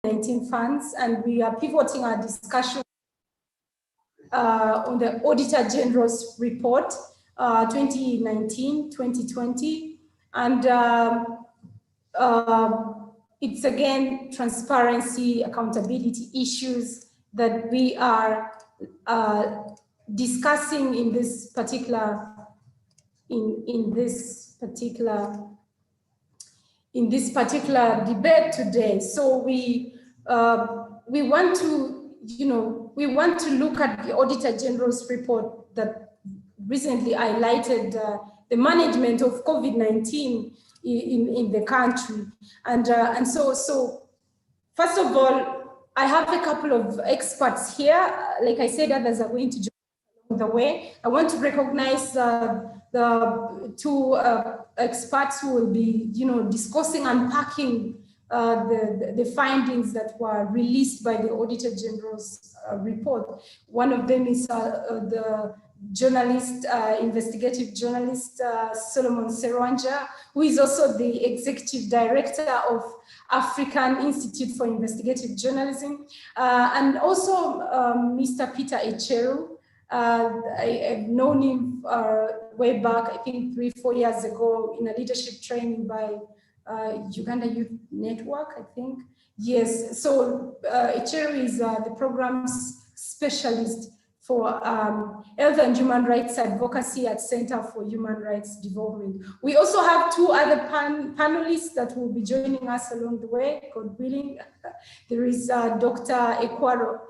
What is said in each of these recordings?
COVID-19 funds, and we are pivoting our discussion on the Auditor General's report 2019-2020, and it's again transparency, accountability issues that we are discussing in this particular debate today. So we want to, we want to look at the Auditor General's report that recently highlighted the management of COVID-19 in the country. And so first of all, I have a couple of experts here. Like I said, others are going to join along the way. I want to recognize the two experts who will be, discussing, unpacking the findings that were released by the Auditor General's report. One of them is the journalist, investigative journalist, Solomon Serwanja, who is also the executive director of African Institute for Investigative Journalism, and also Mr. Peter Echeru. I've known him way back, I think 3-4 years ago, in a leadership training by Uganda Youth Network, I think. Yes, so Echeru is the program's specialist for health and human rights advocacy at Center for Human Rights Development. We also have two other panelists that will be joining us along the way, God willing. There is Dr. Ekwaro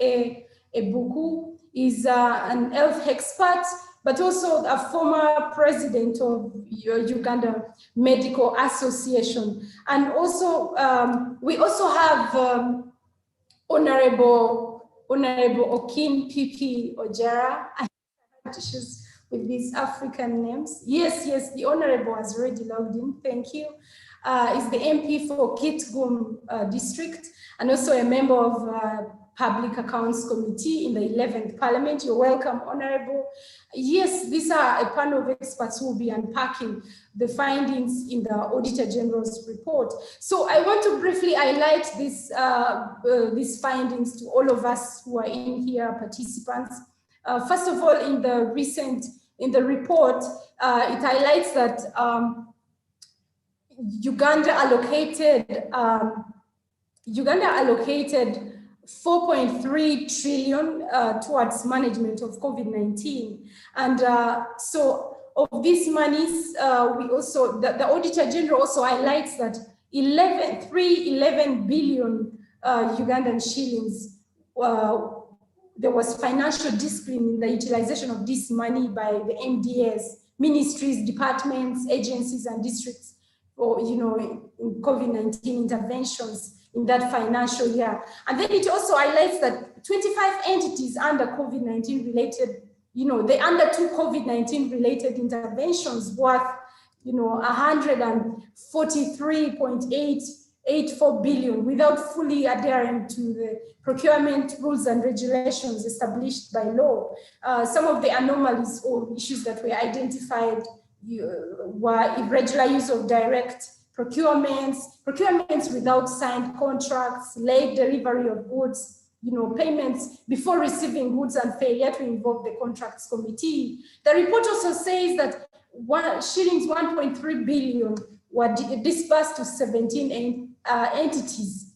Ebuku, is an health expert, but also a former president of Uganda Medical Association. And also, we also have Honorable Okin Pipi Ojara. I have issues with these African names. Yes, the Honorable has already logged in, thank you. Is the MP for Kitgum District, and also a member of Public Accounts Committee in the 11th Parliament. You're welcome, Honorable. Yes, these are a panel of experts who will be unpacking the findings in the Auditor General's report. So I want to briefly highlight this, these findings to all of us who are in here, participants. First of all, in the report, it highlights that Uganda allocated 4.3 trillion towards management of COVID-19. And so of these monies, we also, the Auditor General also highlights that 11 billion Ugandan shillings, there was financial discipline in the utilization of this money by the MDAs, ministries, departments, agencies, and districts, or, in COVID-19 interventions in that financial year. And then it also highlights that 25 entities under COVID-19 related, they undertook COVID-19 related interventions worth, 143.884 billion without fully adhering to the procurement rules and regulations established by law. Some of the anomalies or issues that were identified were irregular use of direct procurements without signed contracts, late delivery of goods, payments before receiving goods, and failure to involve the contracts committee. The report also says that shillings 1.3 billion were disbursed to 17 entities.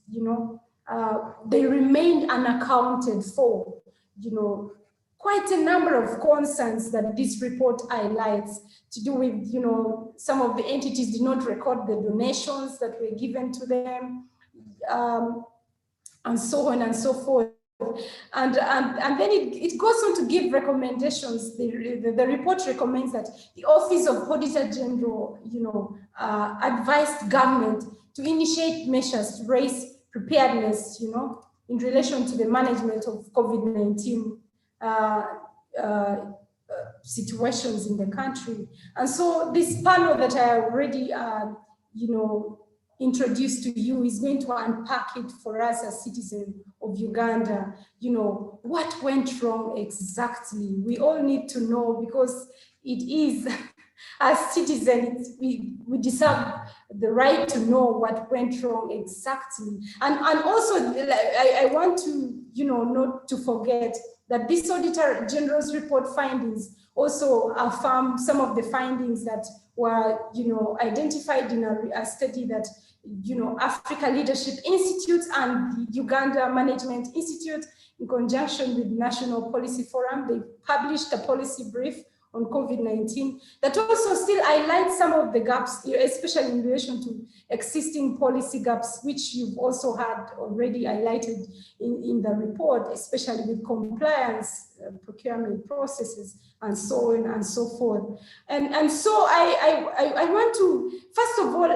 They remained unaccounted for. Quite a number of concerns that this report highlights to do with, some of the entities did not record the donations that were given to them, and so on and so forth. And then it goes on to give recommendations. The report recommends that the Office of Auditor General, advised government to initiate measures to raise preparedness, in relation to the management of COVID-19 situations in the country. And so this panel that I already, introduced to you is going to unpack it for us as citizens of Uganda. What went wrong exactly? We all need to know, because it is as citizens, we deserve the right to know what went wrong exactly. And also, I want to, not to forget that this Auditor General's report findings also affirm some of the findings that were, identified in a study that, Africa Leadership Institute and the Uganda Management Institute, in conjunction with National Policy Forum, they published a policy brief on COVID-19 that also still highlights some of the gaps, especially in relation to existing policy gaps, which you've also had already highlighted in the report, especially with compliance, procurement processes, and so on and so forth. And so I want to, first of all,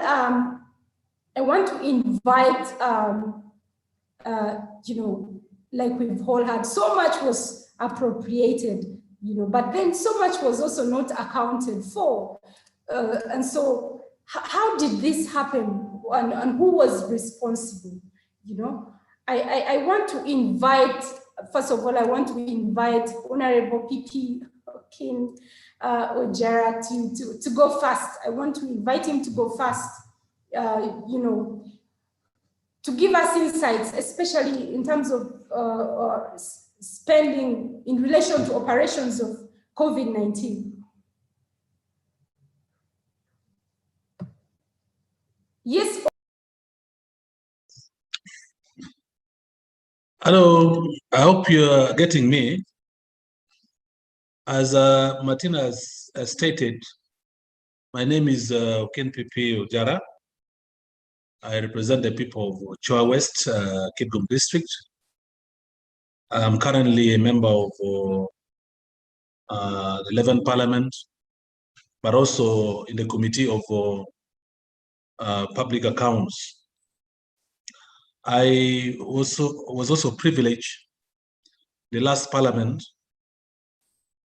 I want to invite, like we've all had, so much was appropriated, but then so much was also not accounted for. And so how did this happen, and who was responsible? I want to invite, first of all, I want to invite Honorable PP King Ojara to go first. I want to invite him to go first, to give us insights, especially in terms of spending in relation to operations of COVID-19. Yes. Hello, I hope you're getting me. As Martina has stated, my name is Ken Pipi Ojara. I represent the people of Chua West, Kitgum District. I'm currently a member of the 11th Parliament, but also in the Committee of Public Accounts. I was also privileged the last Parliament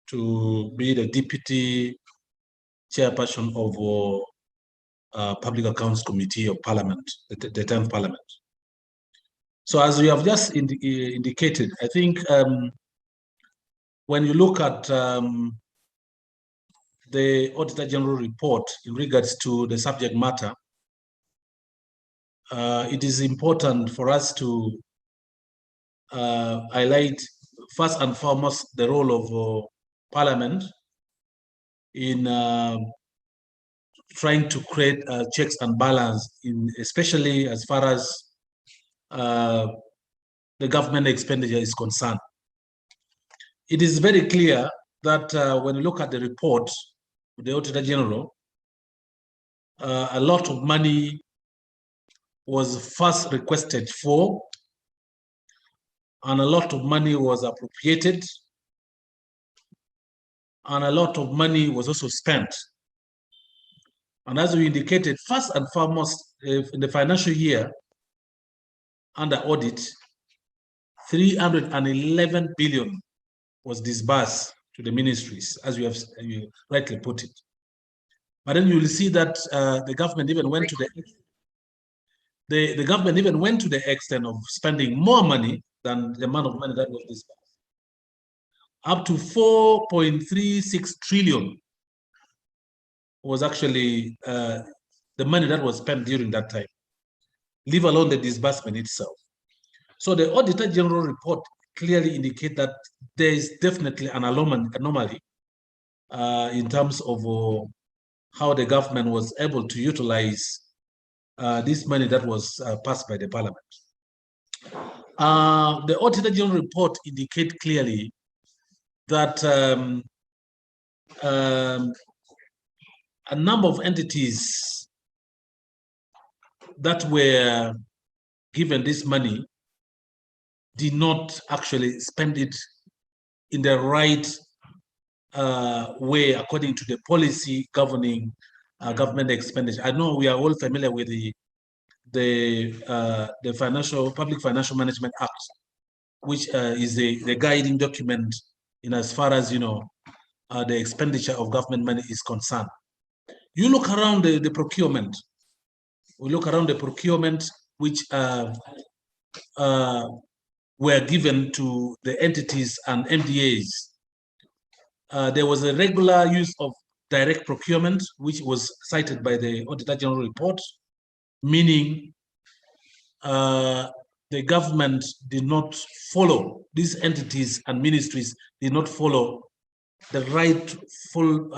to be the Deputy Chairperson of Public Accounts Committee of Parliament, the 10th Parliament. So as we have just indicated, I think when you look at the Auditor General report in regards to the subject matter, it is important for us to highlight first and foremost the role of Parliament in trying to create checks and balance, especially as far as the government expenditure is concerned. It is very clear that when you look at the report of the Auditor General, a lot of money was first requested for, and a lot of money was appropriated, and a lot of money was also spent. And as we indicated, first and foremost, in the financial year under audit, 311 billion was disbursed to the ministries, as you rightly put it. But then you will see that the government even went to the government even went to the extent of spending more money than the amount of money that was disbursed. Up to 4.36 trillion was actually the money that was spent during that time, leave alone the disbursement itself. So the Auditor General report clearly indicates that there is definitely an anomaly in terms of how the government was able to utilize this money that was passed by the Parliament. The Auditor General report indicates clearly that a number of entities that were given this money did not actually spend it in the right way according to the policy governing government expenditure. I know we are all familiar with the Public Financial Management Act, which is the guiding document in as far as the expenditure of government money is concerned. You look around the procurement. We look around the procurement which were given to the entities and MDAs. There was a regular use of direct procurement, which was cited by the Auditor General report, meaning the government did not follow, these entities and ministries did not follow the rightful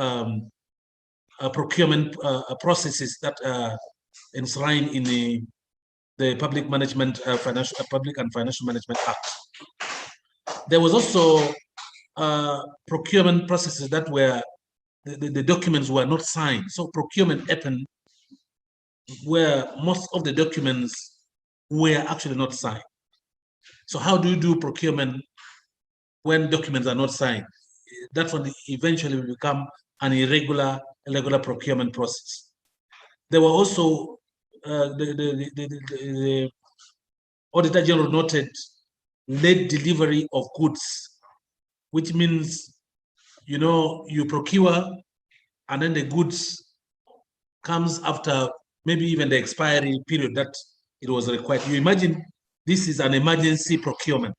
procurement processes that enshrine in the Public Management Public and Financial Management Act. There was also procurement processes that were the documents were not signed. So procurement happened where most of the documents were actually not signed. So how do you do procurement when documents are not signed? That's when eventually will become an irregular procurement process. There were also the Auditor General noted late delivery of goods, which means, you know, you procure and then the goods comes after maybe even the expiry period that it was required. You imagine this is an emergency procurement,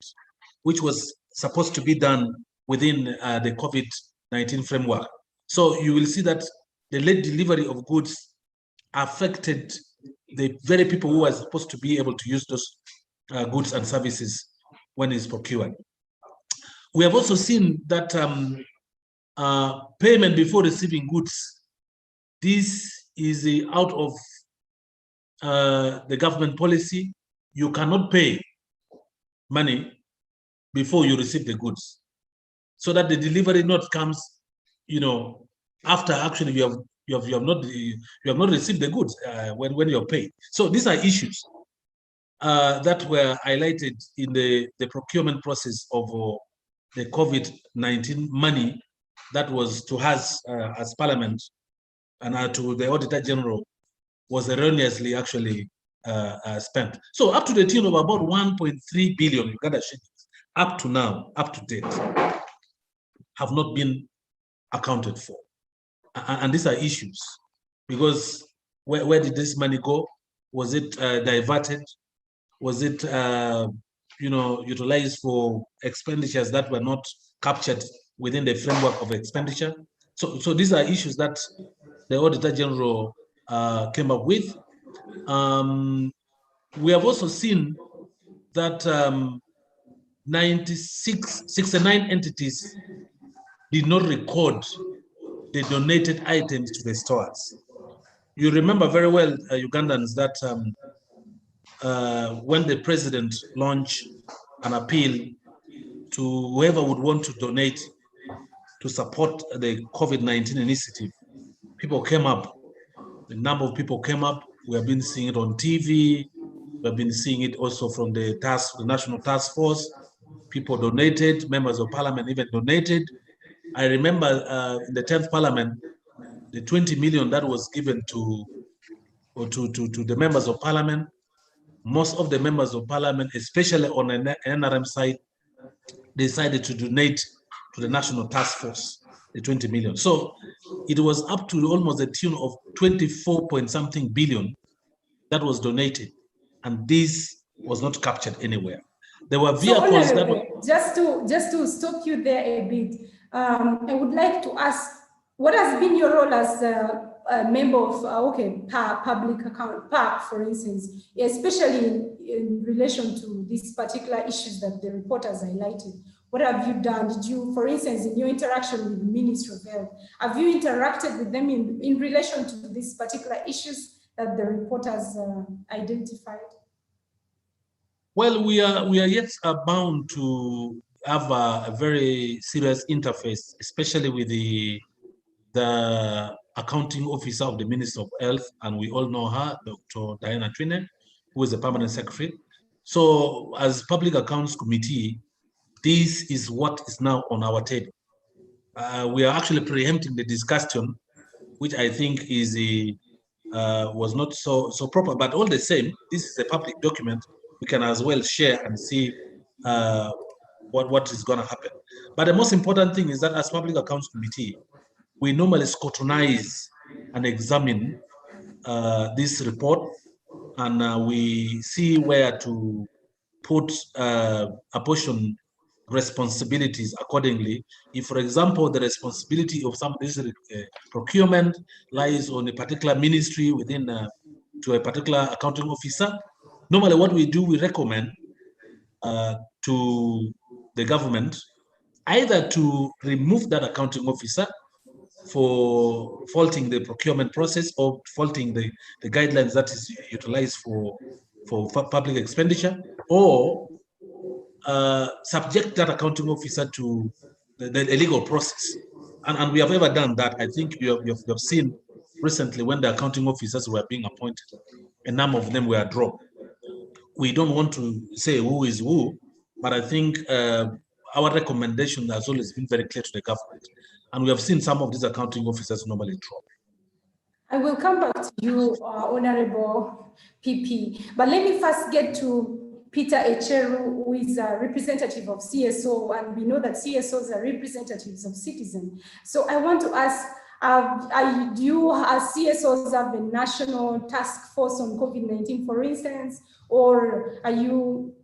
which was supposed to be done within the COVID-19 framework. So you will see that the late delivery of goods affected the very people who are supposed to be able to use those goods and services when it's procured. We have also seen that payment before receiving goods, this is out of the government policy. You cannot pay money before you receive the goods, so that the delivery note comes, you know, after actually you have not received the goods when you're paid. So these are issues that were highlighted in the procurement process of the COVID-19 money that was to us as Parliament and to the Auditor General was erroneously actually spent. So up to the tune of about 1.3 billion Uganda shillings, up to now, up to date, have not been accounted for. And these are issues, because where did this money go? Was it diverted? Was it utilized for expenditures that were not captured within the framework of expenditure? So these are issues that the Auditor General came up with. We have also seen that 69 entities did not record the donated items to the stores. You remember very well, Ugandans, that when the president launched an appeal to whoever would want to donate to support the COVID-19 initiative, people came up. The number of people came up. We have been seeing it on TV. We have been seeing it also from the National Task Force. People donated. Members of Parliament even donated. I remember in the 10th Parliament, the 20 million that was given to the members of Parliament. Most of the members of Parliament, especially on an NRM side, decided to donate to the National Task Force, the 20 million. So it was up to almost a tune of 24 point something billion that was donated, and this was not captured anywhere. There were vehicles so, that were... just to stop you there a bit, I would like to ask, what has been your role as a member of public account, PAC, for instance, especially in relation to these particular issues that the report has highlighted? What have you done? Did you, for instance, in your interaction with the Ministry of Health, have you interacted with them in relation to these particular issues that the report has identified? Well, we are yet bound to have a very serious interface, especially with the accounting officer of the Ministry of Health, and we all know her, Dr. Diana Twine, who is the permanent secretary. So as Public Accounts Committee, this is what is now on our table. We are actually preempting the discussion, which I think is was not so proper, but all the same, this is a public document. We can as well share and see what is going to happen. But the most important thing is that as Public Accounts Committee, we normally scrutinize and examine this report, and we see where to put apportion responsibilities accordingly. If, for example, the responsibility of some of this procurement lies on a particular ministry within to a particular accounting officer, normally what we do, we recommend to the government either to remove that accounting officer for faulting the procurement process or faulting the guidelines that is utilized for public expenditure, or subject that accounting officer to the legal process. And we have ever done that. I think you have seen recently when the accounting officers were being appointed, a number of them were dropped. We don't want to say who is who, but I think our recommendation has always been very clear to the government. And we have seen some of these accounting officers normally drop. I will come back to you, Honorable PP, but let me first get to Peter Echeru, who is a representative of CSO, and we know that CSOs are representatives of citizens. So I want to ask, do you, as CSOs, have a national task force on COVID-19, for instance, or are you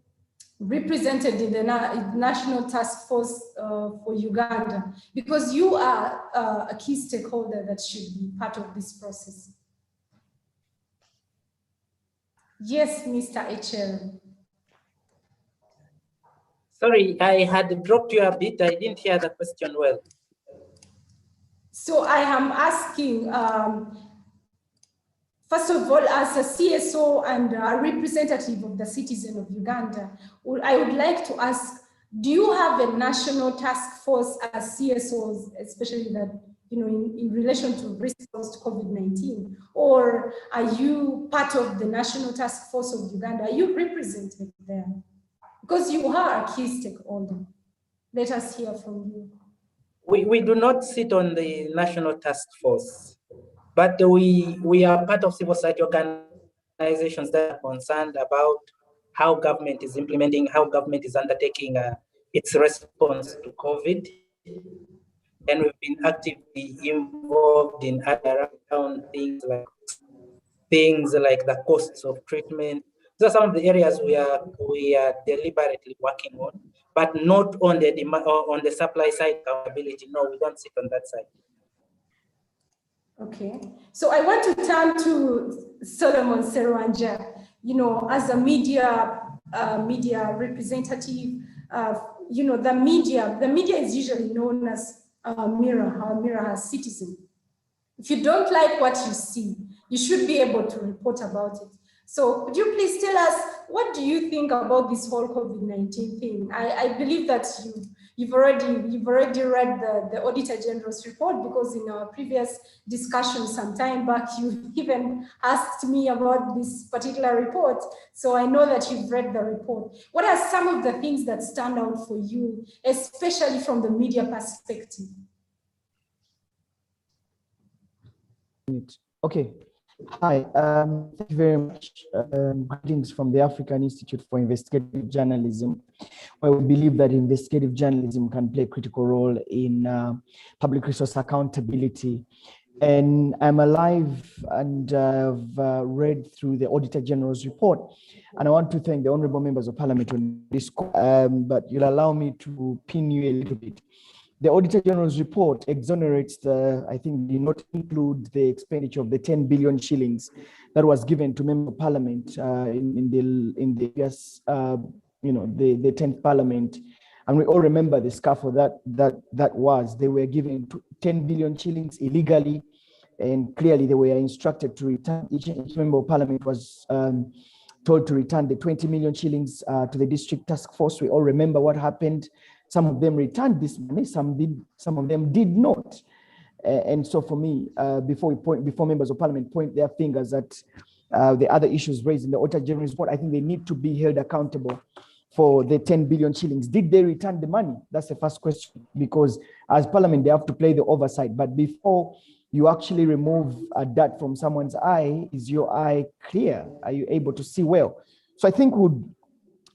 represented in the National Task Force for Uganda? Because you are a key stakeholder that should be part of this process. Yes, Mr. Echeru. Sorry, I had dropped you a bit. I didn't hear the question well. So I am asking, first of all, as a CSO and a representative of the citizen of Uganda, I would like to ask, do you have a national task force as CSOs, especially that, you know, in relation to response to COVID-19? Or are you part of the National Task Force of Uganda? Are you represented there? Because you are a key stakeholder. Let us hear from you. We do not sit on the National Task Force, but we are part of civil society organizations that are concerned about how government is implementing, how government is undertaking its response to COVID. And we've been actively involved in around things like the costs of treatment. Those are some of the areas we are deliberately working on, but not on the demand or on the supply side accountability. No, we don't sit on that side. Okay, so I want to turn to Solomon Serwanja. You know, as a media representative, you know, the media is usually known as our mirror as citizen. If you don't like what you see, you should be able to report about it. So could you please tell us, what do you think about this whole COVID-19 thing? I believe that you've already read the Auditor General's report, because in our previous discussion some time back, you even asked me about this particular report. So I know that you've read the report. What are some of the things that stand out for you, especially from the media perspective? Okay. Hi, thank you very much. Greetings from the African Institute for Investigative Journalism, where we believe that investigative journalism can play a critical role in public resource accountability. And I'm alive and I've read through the Auditor General's report. And I want to thank the honorable members of Parliament on this, but you'll allow me to pin you a little bit. The Auditor General's report exonerates I think did not include the expenditure of the 10 billion shillings that was given to Member of Parliament in the yes, you know, the 10th Parliament. And we all remember the scuffle that was. They were given 10 billion shillings illegally, and clearly they were instructed to return. Each Member of Parliament was told to return the 20 million shillings to the district task force. We all remember what happened. Some of them returned this money, some of them did not. And so for me, before members of Parliament point their fingers at the other issues raised in the Auditor General's report, I think they need to be held accountable for the 10 billion shillings. Did they return the money? That's the first question, because as Parliament, they have to play the oversight. But before you actually remove a dart from someone's eye, is your eye clear? Are you able to see well? So I think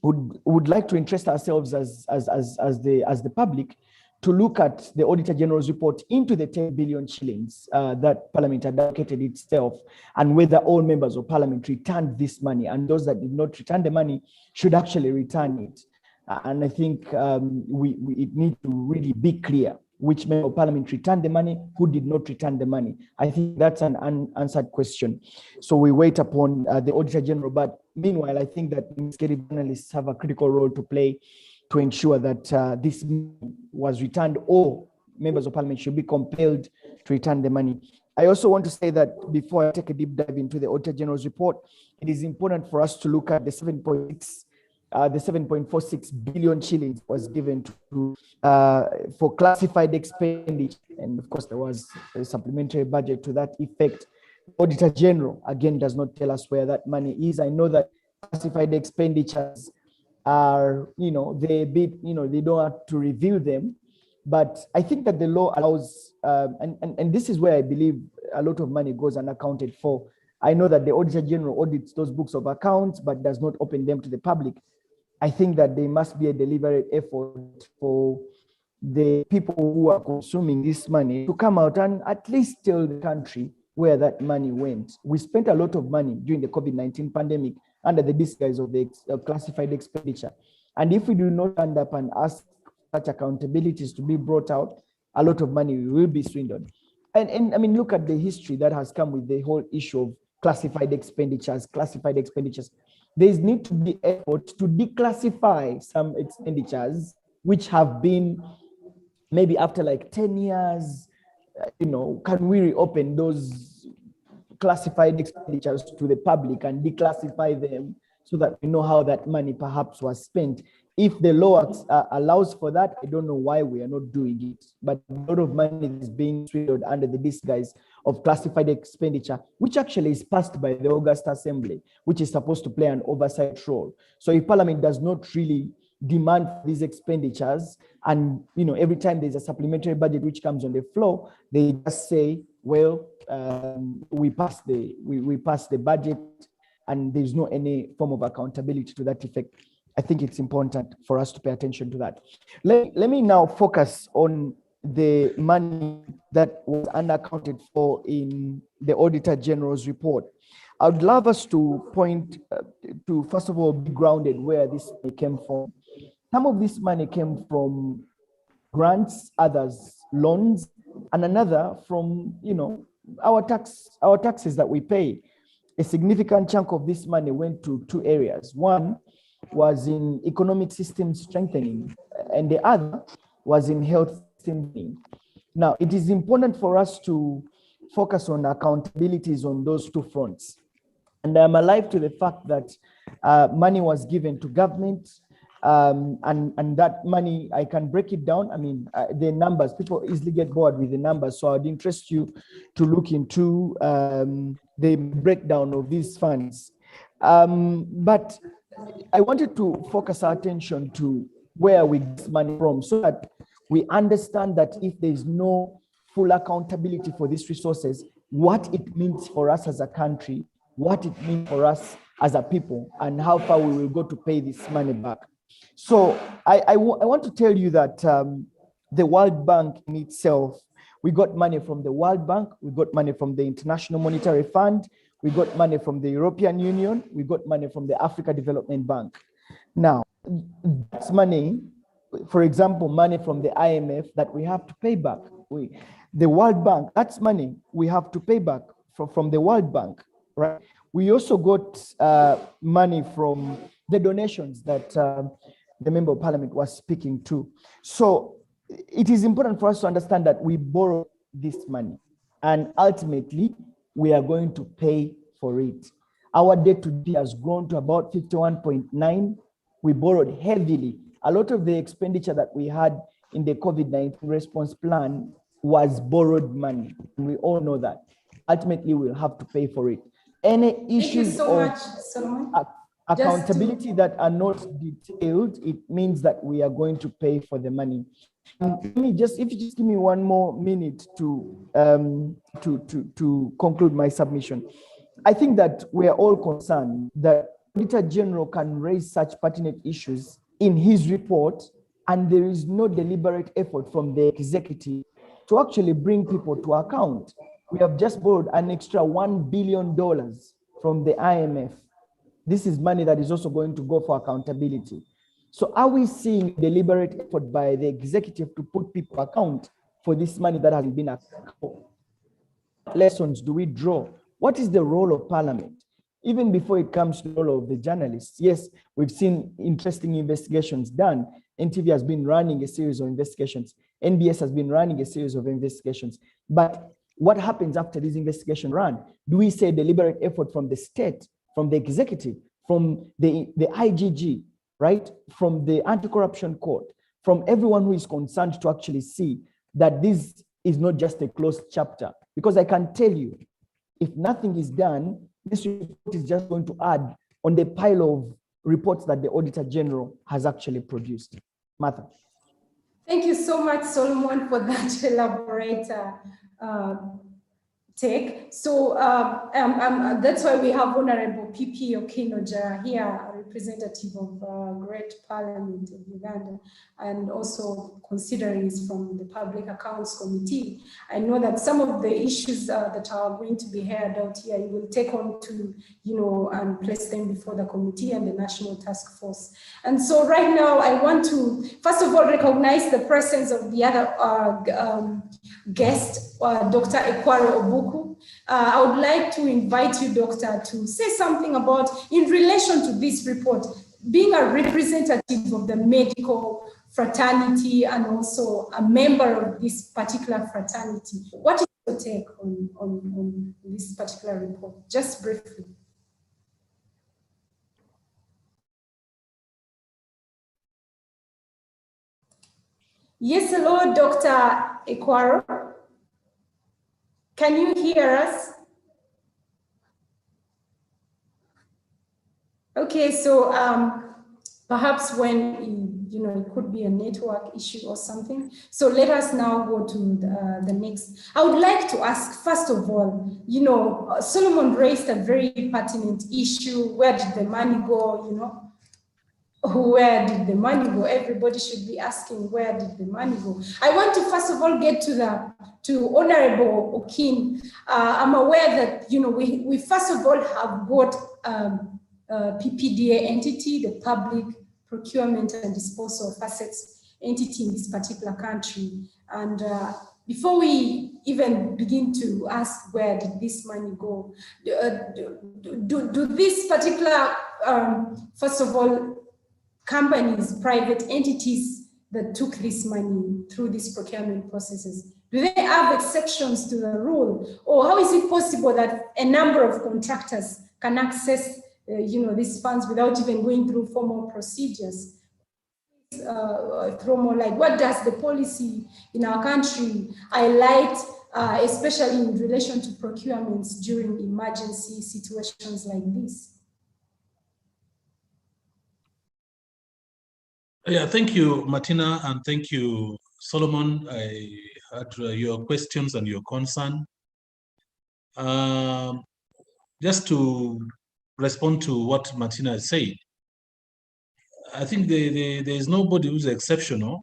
would like to interest ourselves as the public to look at the Auditor General's report into the 10 billion shillings that Parliament had allocated itself, and whether all members of Parliament returned this money, and those that did not return the money should actually return it. And I think it needs to really be clear which member of parliament returned the money, who did not return the money. I think that's an unanswered question. So we wait upon the Auditor General. But meanwhile, I think that investigative journalists have a critical role to play to ensure that this was returned, or members of parliament should be compelled to return the money. I also want to say that before I take a deep dive into the Auditor General's report, it is important for us to look at the 7.46 billion shillings was given to for classified expenditure. And of course, there was a supplementary budget to that effect. Auditor General, again, does not tell us where that money is. I know that classified expenditures are, they don't have to reveal them. But I think that the law allows, and this is where I believe a lot of money goes unaccounted for. I know that the Auditor General audits those books of accounts, but does not open them to the public. I think that there must be a deliberate effort for the people who are consuming this money to come out and at least tell the country where that money went. We spent a lot of money during the COVID-19 pandemic under the disguise of the classified expenditure. And if we do not stand up and ask such accountabilities to be brought out, a lot of money will be swindled. And I mean, look at the history that has come with the whole issue of classified expenditures. There need to be effort to declassify some expenditures which have been maybe after like 10 years, can we reopen those classified expenditures to the public and declassify them so that we know how that money perhaps was spent? If the law allows for that, I don't know why we are not doing it. But a lot of money is being swindled under the disguise of classified expenditure, which actually is passed by the August Assembly, which is supposed to play an oversight role. So if Parliament does not really demand these expenditures, and every time there's a supplementary budget which comes on the floor, they just say, well, we pass the budget, and there's no any form of accountability to that effect. I think it's important for us to pay attention to that. Let me now focus on the money that was unaccounted for in the Auditor General's report. I would love us to point to, first of all, be grounded where this money came from. Some of this money came from grants, others loans, and another from our taxes that we pay. A significant chunk of this money went to two areas. One was in economic system strengthening, and the other was in health strengthening. Now, it is important for us to focus on accountabilities on those two fronts. And I'm alive to the fact that money was given to government, and that money, I can break it down. I mean, the numbers, people easily get bored with the numbers. So I'd interest you to look into the breakdown of these funds. But I wanted to focus our attention to where we get money from, so that we understand that if there is no full accountability for these resources, what it means for us as a country, what it means for us as a people, and how far we will go to pay this money back. So I want to tell you that the World Bank in itself, we got money from the World Bank, we got money from the International Monetary Fund, we got money from the European Union, we got money from the Africa Development Bank. Now, that's money, for example, money from the IMF that we have to pay back. The World Bank, that's money we have to pay back from the World Bank, right? We also got money from the donations that the Member of Parliament was speaking to. So it is important for us to understand that we borrow this money, and ultimately we are going to pay for it. Our debt today has grown to about 51.9. We borrowed heavily. A lot of the expenditure that we had in the COVID-19 response plan was borrowed money. We all know that. Ultimately, we'll have to pay for it. Any issues of accountability that are not detailed, it means that we are going to pay for the money. If you just give me one more minute to conclude my submission. I think that we are all concerned that Auditor General can raise such pertinent issues in his report, and there is no deliberate effort from the executive to actually bring people to account. We have just borrowed an extra $1 billion from the IMF. This is money that is also going to go for accountability. So are we seeing deliberate effort by the executive to put people account for this money that has been accounted for? What lessons do we draw? What is the role of Parliament? Even before it comes to the role of the journalists, yes, we've seen interesting investigations done. NTV has been running a series of investigations. NBS has been running a series of investigations. But what happens after this investigation run? Do we say deliberate effort from the state, from the executive, from the IGG, right? From the anti-corruption court, from everyone who is concerned to actually see that this is not just a closed chapter? Because I can tell you, if nothing is done, this report is just going to add on the pile of reports that the Auditor General has actually produced. Martha. Thank you so much, Solomon, for that elaborate take. So that's why we have Honorable PP Okinoja here, a representative of Great Parliament of Uganda, and also consideraries from the Public Accounts Committee. I know that some of the issues that are going to be heard out here, you will take on to, and place them before the committee and the National Task Force. And so right now, I want to, first of all, recognize the presence of the other guest, Dr. Ekwaro Obuku. I would like to invite you, Doctor, to say something about, in relation to this report, being a representative of the medical fraternity and also a member of this particular fraternity. What is your take on this particular report? Just briefly. Yes, hello, Dr. Ekwaro. Can you hear us? Okay, so perhaps when, it could be a network issue or something. So let us now go to the next. I would like to ask, first of all, Solomon raised a very pertinent issue. Where did the money go, Where did the money go? Everybody should be asking, where did the money go? I want to first of all get to Honorable Okin. I'm aware that we first of all have got PPDA entity, the Public Procurement and Disposal of Assets entity in this particular country. And before we even begin to ask where did this money go, do this particular, first of all, companies, private entities that took this money through these procurement processes, do they have exceptions to the rule? Or how is it possible that a number of contractors can access these funds without even going through formal procedures? Throw more light. What does the policy in our country highlight, especially in relation to procurements during emergency situations like this? Yeah, thank you, Martina, and thank you, Solomon. I heard your questions and your concern. Just to respond to what Martina said, I think there is nobody who's exceptional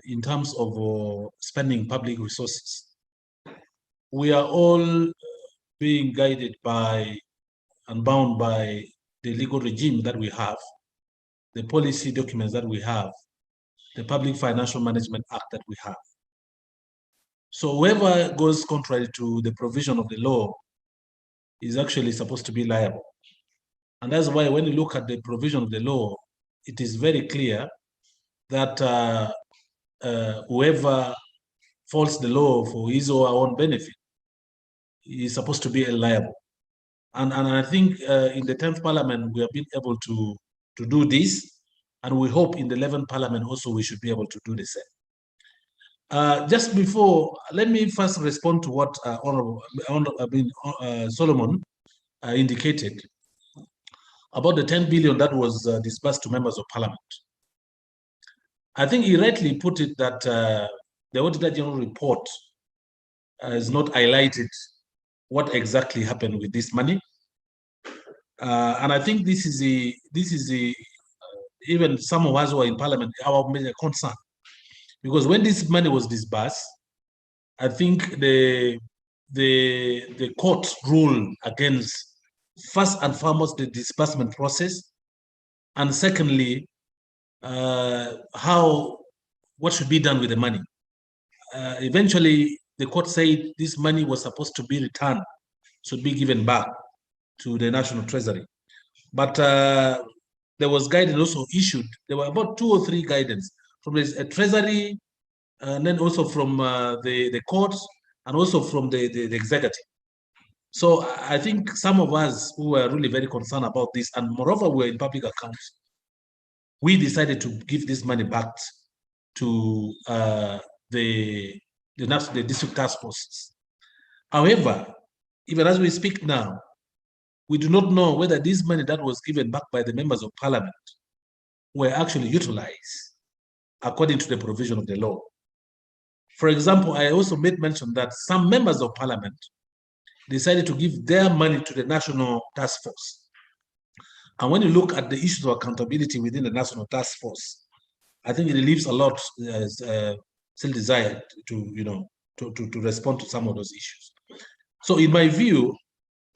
in terms of spending public resources. We are all being guided by and bound by the legal regime that we have, the policy documents that we have, the Public Financial Management Act that we have. So whoever goes contrary to the provision of the law is actually supposed to be liable. And that's why when you look at the provision of the law, it is very clear that whoever faults the law for his or her own benefit is supposed to be liable. And I think in the 10th Parliament, we have been able to do this. And we hope in the 11th Parliament also we should be able to do the same. Just before, let me first respond to what Solomon indicated about the 10 billion that was disbursed to members of Parliament. I think he rightly put it that the Auditor General report has not highlighted what exactly happened with this money. And I think this is even some of us who are in Parliament, our major concern. Because when this money was disbursed, I think the court ruled against, first and foremost, the disbursement process, and secondly, what should be done with the money. Eventually, the court said this money was supposed to be returned, should be given back to the National Treasury. But there was guidance also issued. There were about 2 or 3 guidance from the Treasury, and then also from the courts, and also from the executive. So I think some of us who were really very concerned about this, and moreover, we're in public accounts, we decided to give this money back to the district task forces. However, even as we speak now, we do not know whether this money that was given back by the members of parliament were actually utilized according to the provision of the law. For example, I also made mention that some members of parliament decided to give their money to the National Task Force. And when you look at the issues of accountability within the National Task Force, I think it leaves a lot still desired to respond to some of those issues. So in my view,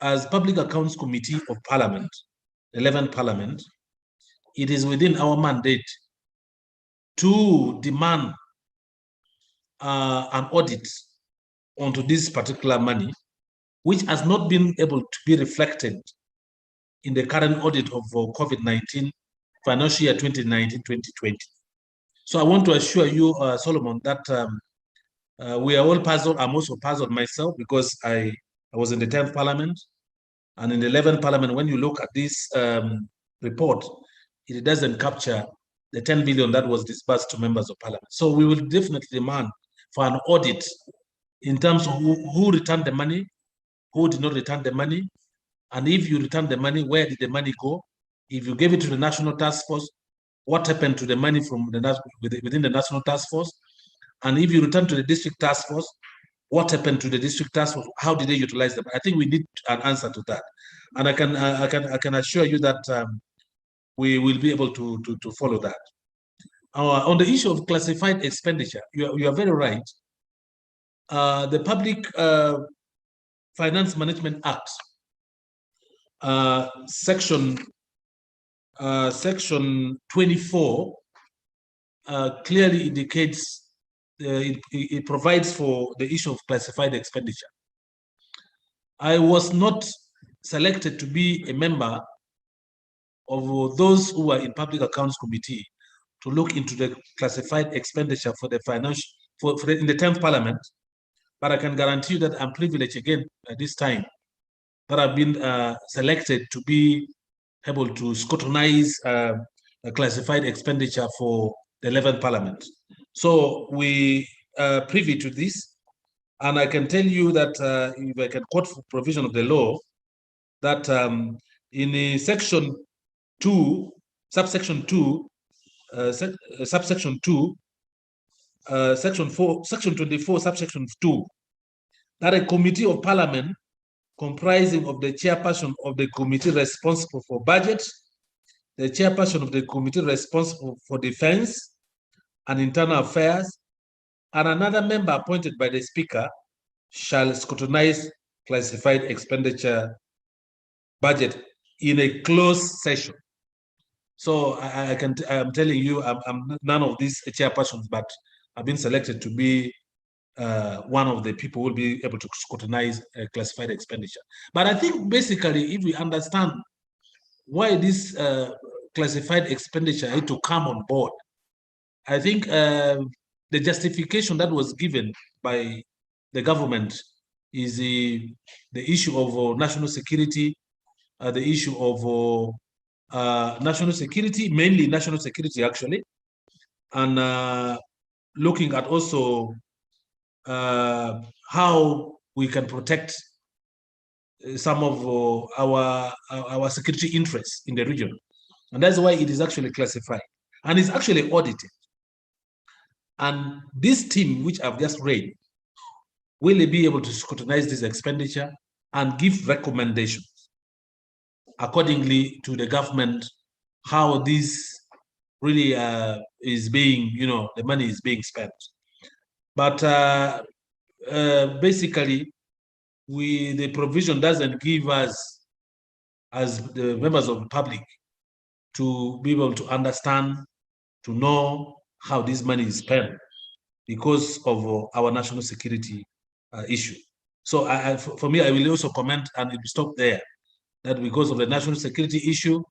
as Public Accounts Committee of Parliament, 11th Parliament, it is within our mandate to demand an audit onto this particular money, which has not been able to be reflected in the current audit of COVID-19 financial year 2019-2020. So I want to assure you, Solomon, that we are all puzzled. I'm also puzzled myself because I was in the 10th Parliament, and in the 11th Parliament, when you look at this report, it doesn't capture the 10 billion that was disbursed to members of Parliament. So we will definitely demand for an audit in terms of who returned the money, who did not return the money, and if you return the money, where did the money go? If you gave it to the National Task Force, what happened to the money from within the National Task Force? And if you return to the District Task Force, what happened to the District Task Force? How did they utilize them? I think we need an answer to that, and I can assure you that we will be able to follow that. On the issue of classified expenditure, you are very right. The Public Finance Management Act, section 24, clearly indicates it provides for the issue of classified expenditure. I was not selected to be a member of those who are in Public Accounts Committee to look into the classified expenditure for the financial in the 10th Parliament, but I can guarantee you that I'm privileged again at this time that I've been selected to be able to scrutinize a classified expenditure for the 11th Parliament. So we are privy to this, and I can tell you that if I can quote for provision of the law, that in section 2, subsection 2, subsection 2, section 24, subsection 2, that a committee of parliament comprising of the chairperson of the committee responsible for budget, the chairperson of the committee responsible for defense and internal affairs, and another member appointed by the speaker shall scrutinize classified expenditure budget in a closed session. So I'm telling you, I'm none of these chairpersons, but I've been selected to be one of the people who will be able to scrutinize classified expenditure. But I think basically, if we understand why this classified expenditure had to come on board, I think the justification that was given by the government is the issue of national security, the issue of national security, mainly national security actually, and looking at also how we can protect some of our security interests in the region. And that's why it is actually classified and it's actually audited. And this team, which I've just read, will be able to scrutinize this expenditure and give recommendations accordingly to the government how this really is being, the money is being spent. But basically, the provision doesn't give us, as the members of the public, to be able to understand to know how this money is spent because of our national security issue. So for me, I will also comment and it will stop there, that because of the national security issue,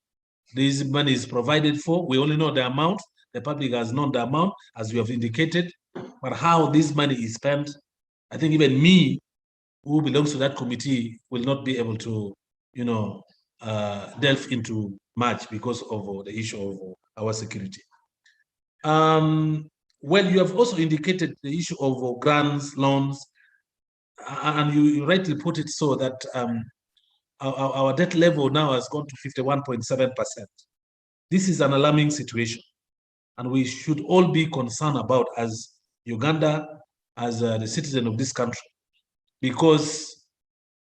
this money is provided for. We only know the amount. The public has known the amount, as you have indicated, but how this money is spent, I think even me, who belongs to that committee, will not be able to, delve into much because of the issue of our security. Well, you have also indicated the issue of grants, loans, and you rightly put it so that our debt level now has gone to 51.7%. This is an alarming situation, and we should all be concerned about as Uganda, as the citizen of this country, because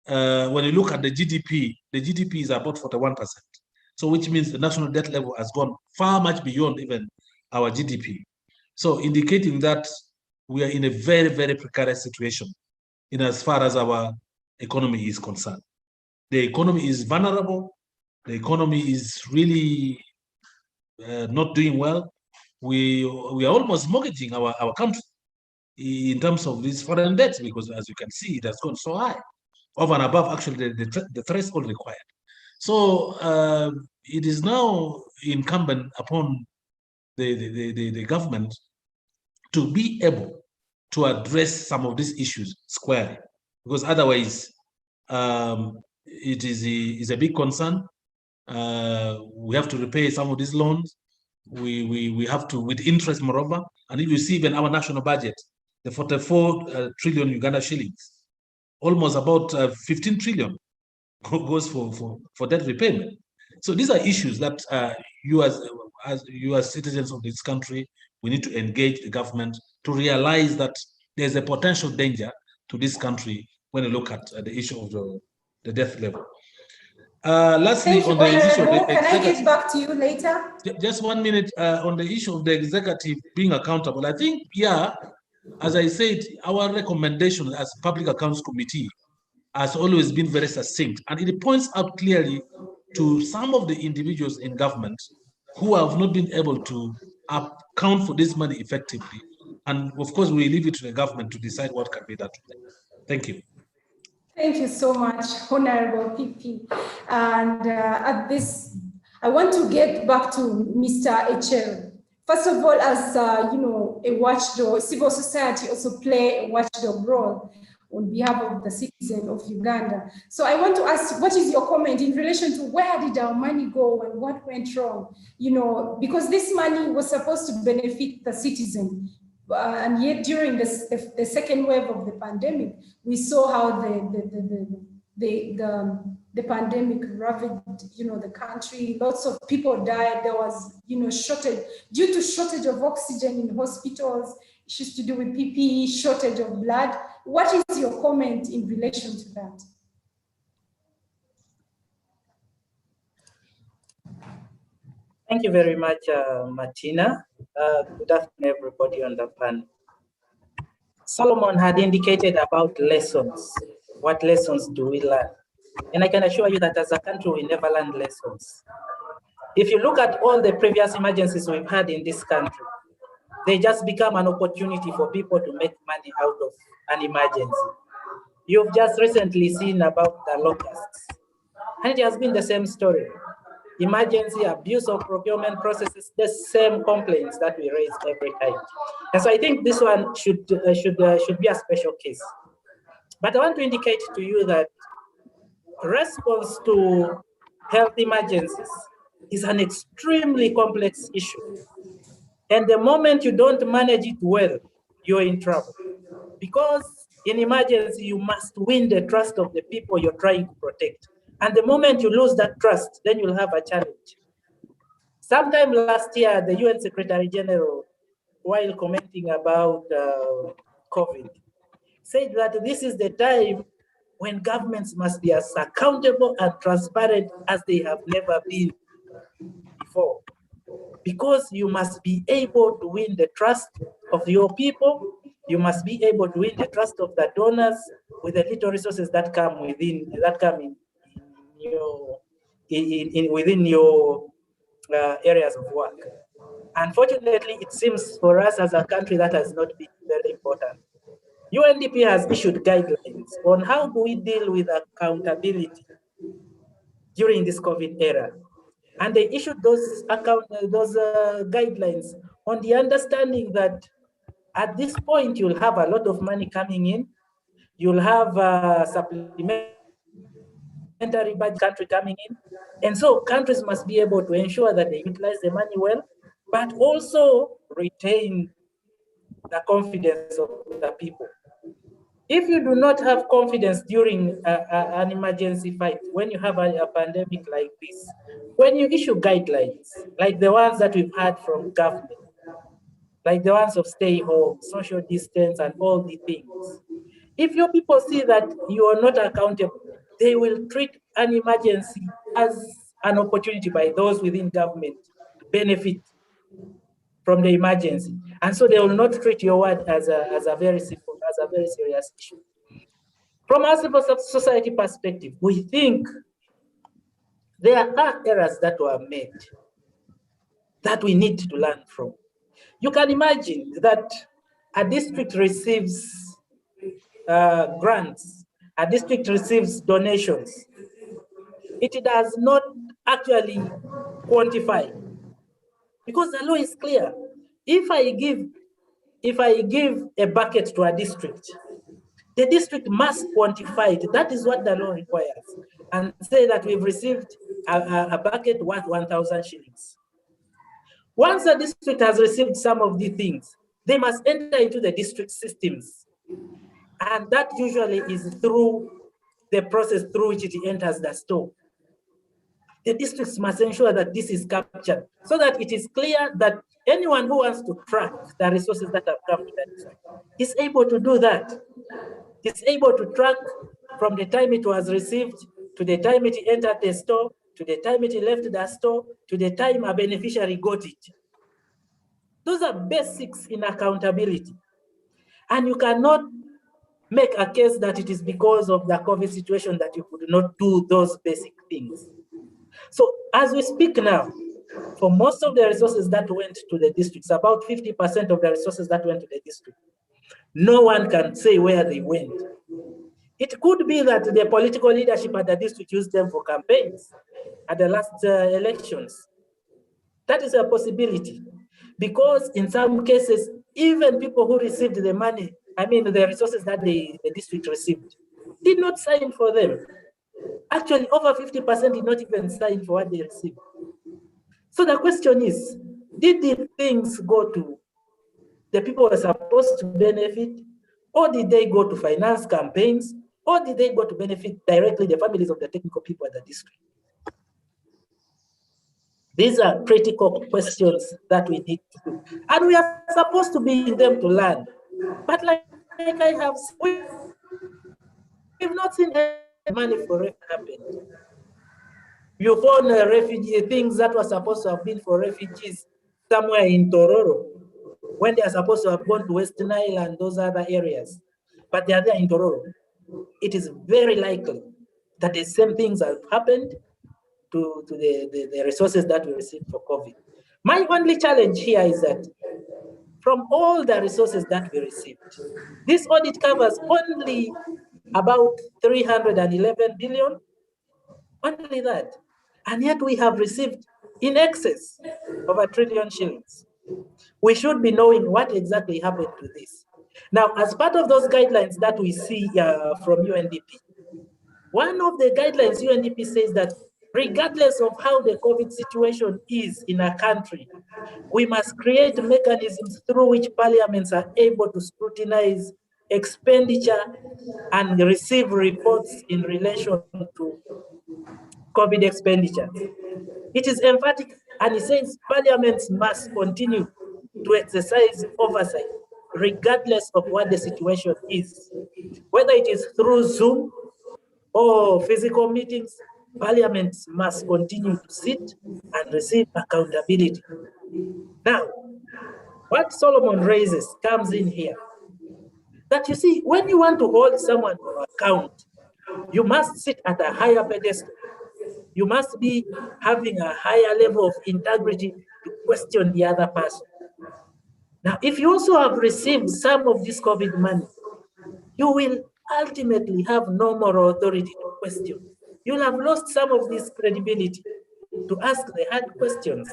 when you look at the GDP is about 41%. So which means the national debt level has gone far much beyond even our GDP. So indicating that we are in a very, very precarious situation in as far as our economy is concerned. The economy is vulnerable. The economy is really not doing well. We are almost mortgaging our country in terms of these foreign debts, because as you can see, it has gone so high, over and above actually the threshold required. So it is now incumbent upon the government to be able to address some of these issues squarely, because otherwise it is a big concern. We have to repay some of these loans. We have to, with interest moreover. And if you see even our national budget, the 44 trillion Uganda shillings, almost about 15 trillion goes for debt repayment. So these are issues that you as citizens of this country, we need to engage the government to realize that there's a potential danger to this country when you look at the issue of the debt level. Lastly, on the issue of the executive, can I get back to you later? Just 1 minute on the issue of the executive being accountable. I think, yeah, as I said, our recommendation as Public Accounts Committee has always been very succinct, and it points out clearly to some of the individuals in government who have not been able to account for this money effectively. And of course, we leave it to the government to decide what can be done to them. Thank you. Thank you so much, Honorable PP. And at this, I want to get back to Mr. Echel. First of all, as a watchdog, civil society also play a watchdog role on behalf of the citizen of Uganda. So I want to ask, what is your comment in relation to where did our money go and what went wrong? Because this money was supposed to benefit the citizen. And yet during the second wave of the pandemic, we saw how the pandemic ravaged, the country. Lots of people died. There was, shortage due to shortage of oxygen in hospitals, issues to do with PPE, shortage of blood. What is your comment in relation to that? Thank you very much, Martina. Good afternoon, everybody on the panel. Solomon had indicated about lessons. What lessons do we learn? And I can assure you that as a country, we never learned lessons. If you look at all the previous emergencies we've had in this country, they just become an opportunity for people to make money out of an emergency. You've just recently seen about the locusts, and it has been the same story. Emergency, abuse of procurement processes, the same complaints that we raise every time. And so I think this one should be a special case. But I want to indicate to you that response to health emergencies is an extremely complex issue. And the moment you don't manage it well, you're in trouble. Because in emergency, you must win the trust of the people you're trying to protect. And the moment you lose that trust, then you'll have a challenge. Sometime last year, the UN Secretary General, while commenting about COVID, said that this is the time when governments must be as accountable and transparent as they have never been before. Because you must be able to win the trust of your people, you must be able to win the trust of the donors with the little resources that come within your areas of work. Unfortunately, it seems for us as a country that has not been very important. UNDP has issued guidelines on how do we deal with accountability during this COVID era. And they issued those guidelines on the understanding that at this point, you'll have a lot of money coming in. You'll have supplementary budget country coming in. And so countries must be able to ensure that they utilize the money well, but also retain the confidence of the people. If you do not have confidence during an emergency fight, when you have a pandemic like this, when you issue guidelines, like the ones that we've had from government, like the ones of stay home, social distance, and all the things, if your people see that you are not accountable, they will treat an emergency as an opportunity by those within government to benefit from the emergency. And so they will not treat your word as a very simple, as a very serious issue. From a civil society perspective, we think there are errors that were made that we need to learn from. You can imagine that a district receives grants, a district receives donations. It does not actually quantify, because the law is clear. If I give a bucket to a district, the district must quantify it. That is what the law requires, and say that we've received a bucket worth 1,000 shillings. Once the district has received some of these things, they must enter into the district systems. And that usually is through the process through which it enters the store. The districts must ensure that this is captured so that it is clear that anyone who wants to track the resources that have come to the district is able to do that. It's able to track from the time it was received to the time it entered the store, to the time it left the store, to the time a beneficiary got it. Those are basics in accountability. And you cannot make a case that it is because of the COVID situation that you could not do those basic things. So as we speak now, for most of the resources that went to the districts, about 50% of the resources that went to the district, no one can say where they went. It could be that the political leadership at the district used them for campaigns at the last elections. That is a possibility, because in some cases, even people who received the money, the resources that the district received, did not sign for them. Actually, over 50% did not even sign for what they received. So the question is, did the things go to the people who are supposed to benefit, or did they go to finance campaigns, or did they go to benefit directly the families of the technical people at the district? These are critical questions that we need to do. And we are supposed to be in them to learn. But like I have said, we've not seen any money for it happen. You found refugee things that were supposed to have been for refugees somewhere in Tororo, when they are supposed to have gone to West Nile and those other areas, but they are there in Tororo. It is very likely that the same things have happened to the resources that we received for COVID. My only challenge here is that from all the resources that we received, this audit covers only about 311 billion, only that. And yet we have received in excess of 1 trillion shillings. We should be knowing what exactly happened to this. Now, as part of those guidelines that we see from UNDP, one of the guidelines UNDP says that regardless of how the COVID situation is in a country, we must create mechanisms through which parliaments are able to scrutinize expenditure and receive reports in relation to COVID expenditure. It is emphatic, and it says parliaments must continue to exercise oversight regardless of what the situation is. Whether it is through Zoom or physical meetings, parliaments must continue to sit and receive accountability. Now, what Solomon raises comes in here. That you see, when you want to hold someone to account, you must sit at a higher pedestal. You must be having a higher level of integrity to question the other person. Now, if you also have received some of this COVID money, you will ultimately have no more authority to question. You'll have lost some of this credibility to ask the hard questions.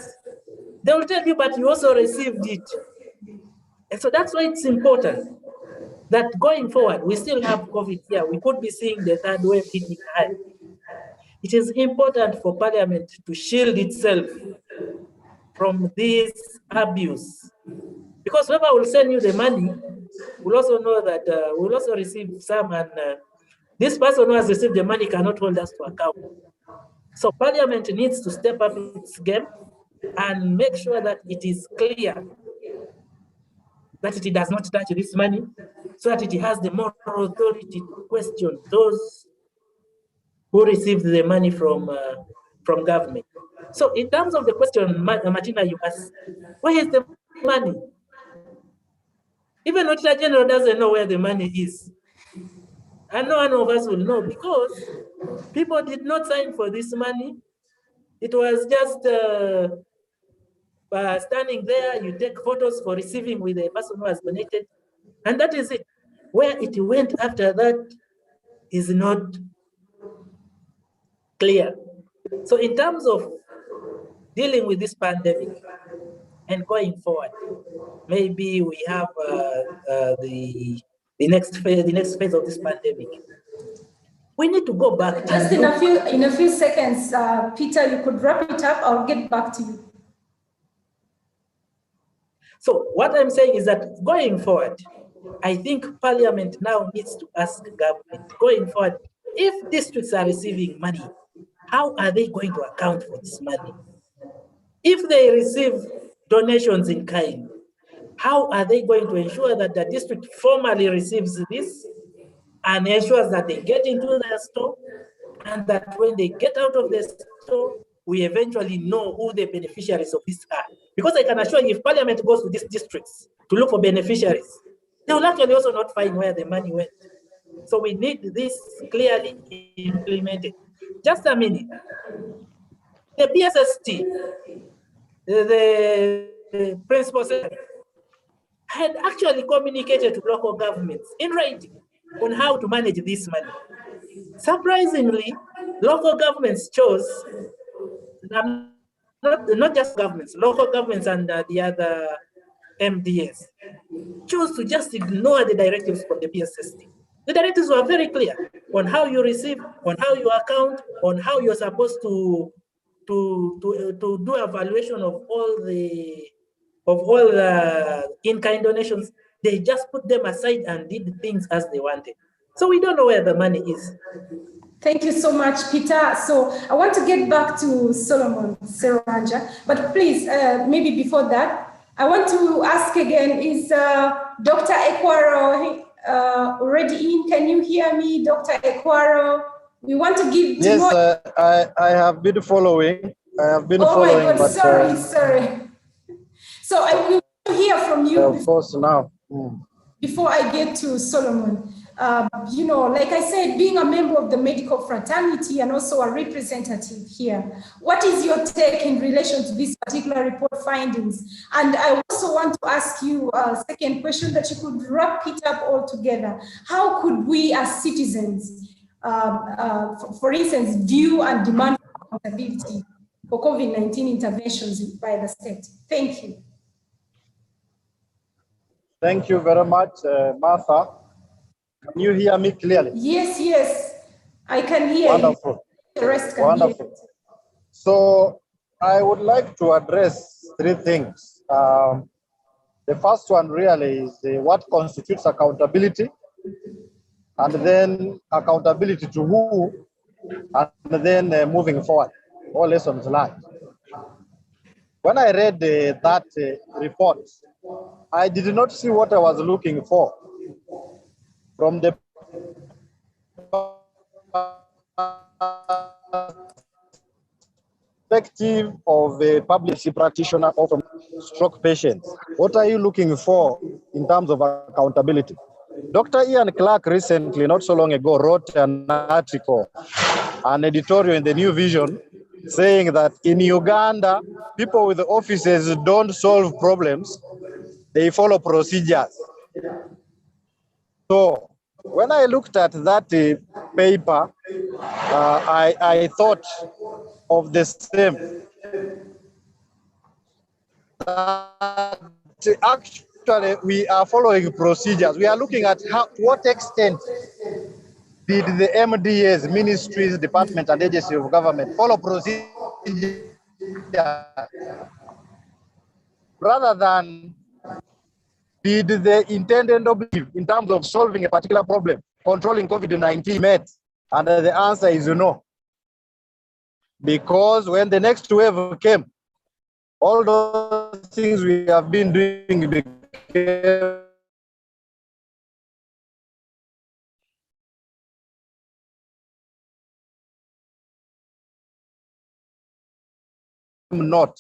They will tell you, but you also received it. And so that's why it's important that going forward, we still have COVID here. We could be seeing the third wave hitting hard. It is important for Parliament to shield itself from this abuse. Because whoever will send you the money will also know that we'll also receive some, and this person who has received the money cannot hold us to account. So Parliament needs to step up its game and make sure that it is clear that it does not touch this money, so that it has the moral authority to question those who received the money from government. So in terms of the question, Martina, you asked, where is the money? Even Auditor General doesn't know where the money is. And no one of us will know, because people did not sign for this money. It was just standing there, you take photos for receiving with the person who has donated, and that is it. Where it went after that is not clear. So in terms of dealing with this pandemic and going forward, maybe we have the next phase of this pandemic. We need to go back. Just in a few seconds, Peter, you could wrap it up. I'll get back to you. So what I'm saying is that going forward, I think Parliament now needs to ask government, going forward, if districts are receiving money, how are they going to account for this money? If they receive donations in kind, how are they going to ensure that the district formally receives this and ensures that they get into their store, and that when they get out of the store, we eventually know who the beneficiaries of this are? Because I can assure you, if Parliament goes to these districts to look for beneficiaries, they will actually also not find where the money went. So we need this clearly implemented. Just a minute. The PSST, the principal secretary, had actually communicated to local governments in writing on how to manage this money. Surprisingly, local governments chose, not just governments, local governments and the other MDAs, chose to just ignore the directives from the PSST. The directives were very clear on how you receive, on how you account, on how you're supposed to do evaluation of all the in-kind donations. They just put them aside and did things as they wanted. So we don't know where the money is. Thank you so much, Peter. So I want to get back to Solomon Seranja, but please, maybe before that, I want to ask again, is Dr. Ekwaro already in? Can you hear me, Dr. Ekwaro? We want to give... Yes, I have been following. I have been following. Oh my God, but, sorry. So I will hear from you. Of course, now. Before I get to Solomon, you know, like I said, being a member of the medical fraternity and also a representative here, what is your take in relation to this particular report findings? And I also want to ask you a second question that you could wrap it up all together. How could we as citizens, for instance, view and demand accountability for COVID-19 interventions by the state? Thank you. Thank you very much, Martha. Can you hear me clearly? Yes, I can hear Wonderful. you. The rest can Wonderful. hear you. So I would like to address three things. The first one really is what constitutes accountability, and then accountability to who, and then moving forward, all lessons learned. When I read that report, I did not see what I was looking for from the perspective of a public practitioner or from stroke patients. What are you looking for in terms of accountability? Dr. Ian Clark recently, not so long ago, wrote an article, an editorial in the New Vision saying that in Uganda, people with offices don't solve problems, they follow procedures. So when I looked at that paper, I thought of the same. That actually, we are following procedures. We are looking at how, to what extent did the MDAs, ministries, departments, and agencies of government follow procedures rather than did the intended objective in terms of solving a particular problem, controlling COVID-19 met? And the answer is no. Because when the next wave came, all those things we have been doing became not,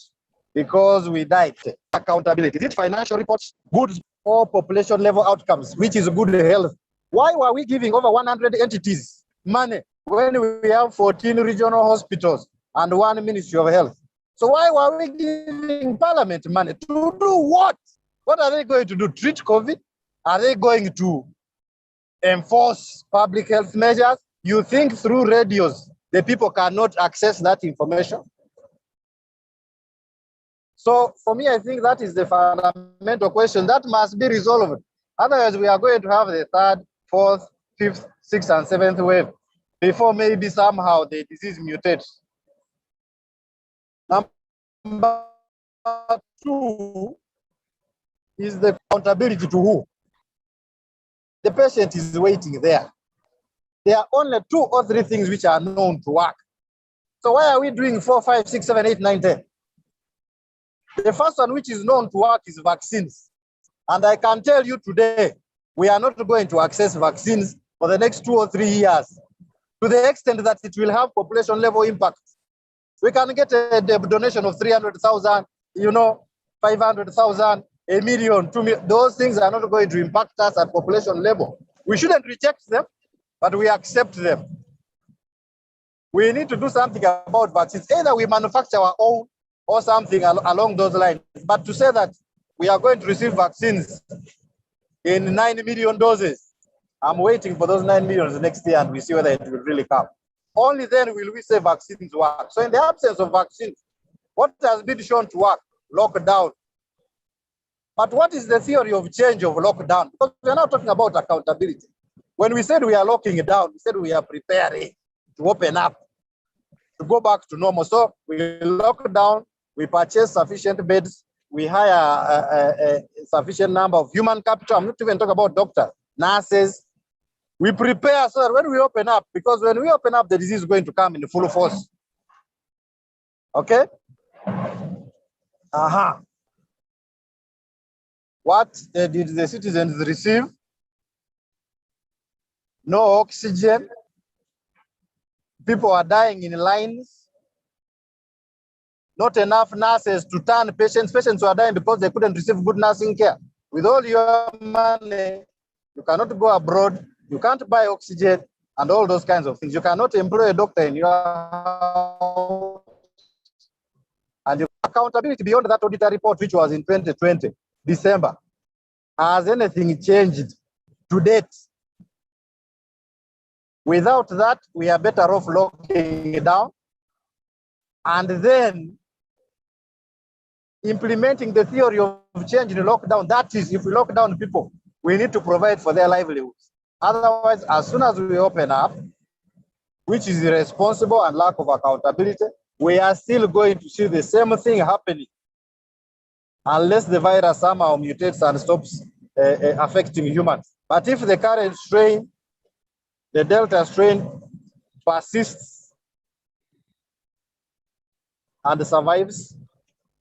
because we died. Accountability. Is it financial reports, good or population level outcomes, which is good health? Why were we giving over 100 entities money when we have 14 regional hospitals and 1 Ministry of Health? So why were we giving Parliament money? To do what? What are they going to do? Treat COVID? Are they going to enforce public health measures? You think through radios, the people cannot access that information? So for me, I think that is the fundamental question that must be resolved. Otherwise, we are going to have the 3rd, 4th, 5th, 6th, and 7th wave before maybe somehow the disease mutates. Number 2 is the accountability to who? The patient is waiting there. There are only 2 or 3 things which are known to work. So why are we doing 4, 5, 6, 7, 8, 9, 10? The first one which is known to work is vaccines. And I can tell you today, we are not going to access vaccines for the next 2 or 3 years, to the extent that it will have population level impact. We can get a donation of 300,000, 500,000, 1 million, 2 million. Those things are not going to impact us at population level. We shouldn't reject them, but we accept them. We need to do something about vaccines. Either we manufacture our own or something along those lines. But to say that we are going to receive vaccines in 9 million doses, I'm waiting for those 9 million next year and we see whether it will really come. Only then will we say vaccines work. So in the absence of vaccines, what has been shown to work? Lockdown. But what is the theory of change of lockdown? Because we're not talking about accountability. When we said we are locking it down, we said we are preparing to open up, to go back to normal. So we lock down, we purchase sufficient beds, we hire a sufficient number of human capital. I'm not even talking about doctors, nurses. We prepare so that when we open up, because when we open up, the disease is going to come in full force. Okay? What did the citizens receive? No oxygen. People are dying in lines. Not enough nurses to turn patients. Patients were dying because they couldn't receive good nursing care. With all your money, you cannot go abroad. You can't buy oxygen and all those kinds of things. You cannot employ a doctor in your house. And accountability beyond that auditor report, which was in 2020, December. Has anything changed to date? Without that, we are better off locking it down and then implementing the theory of change in the lockdown. That is, if we lock down people, we need to provide for their livelihoods. Otherwise, as soon as we open up, which is irresponsible and lack of accountability, we are still going to see the same thing happening unless the virus somehow mutates and stops affecting humans. But if the current strain, the Delta strain, persists and survives,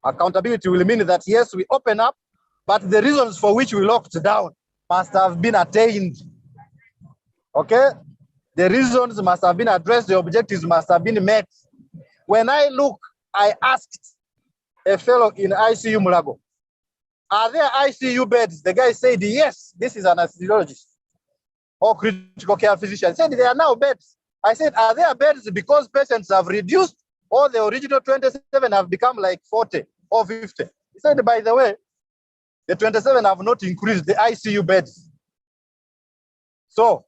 accountability will mean that yes, we open up, but the reasons for which we locked down must have been attained. Okay? The reasons must have been addressed, the objectives must have been met. When I asked a fellow in ICU Mulago, are there ICU beds? The guy said, yes, this is an anesthesiologist or critical care physician. He said, there are now beds. I said, are there beds because patients have reduced All the original 27 have become like 40 or 50. He said, by the way, the 27 have not increased the ICU beds. So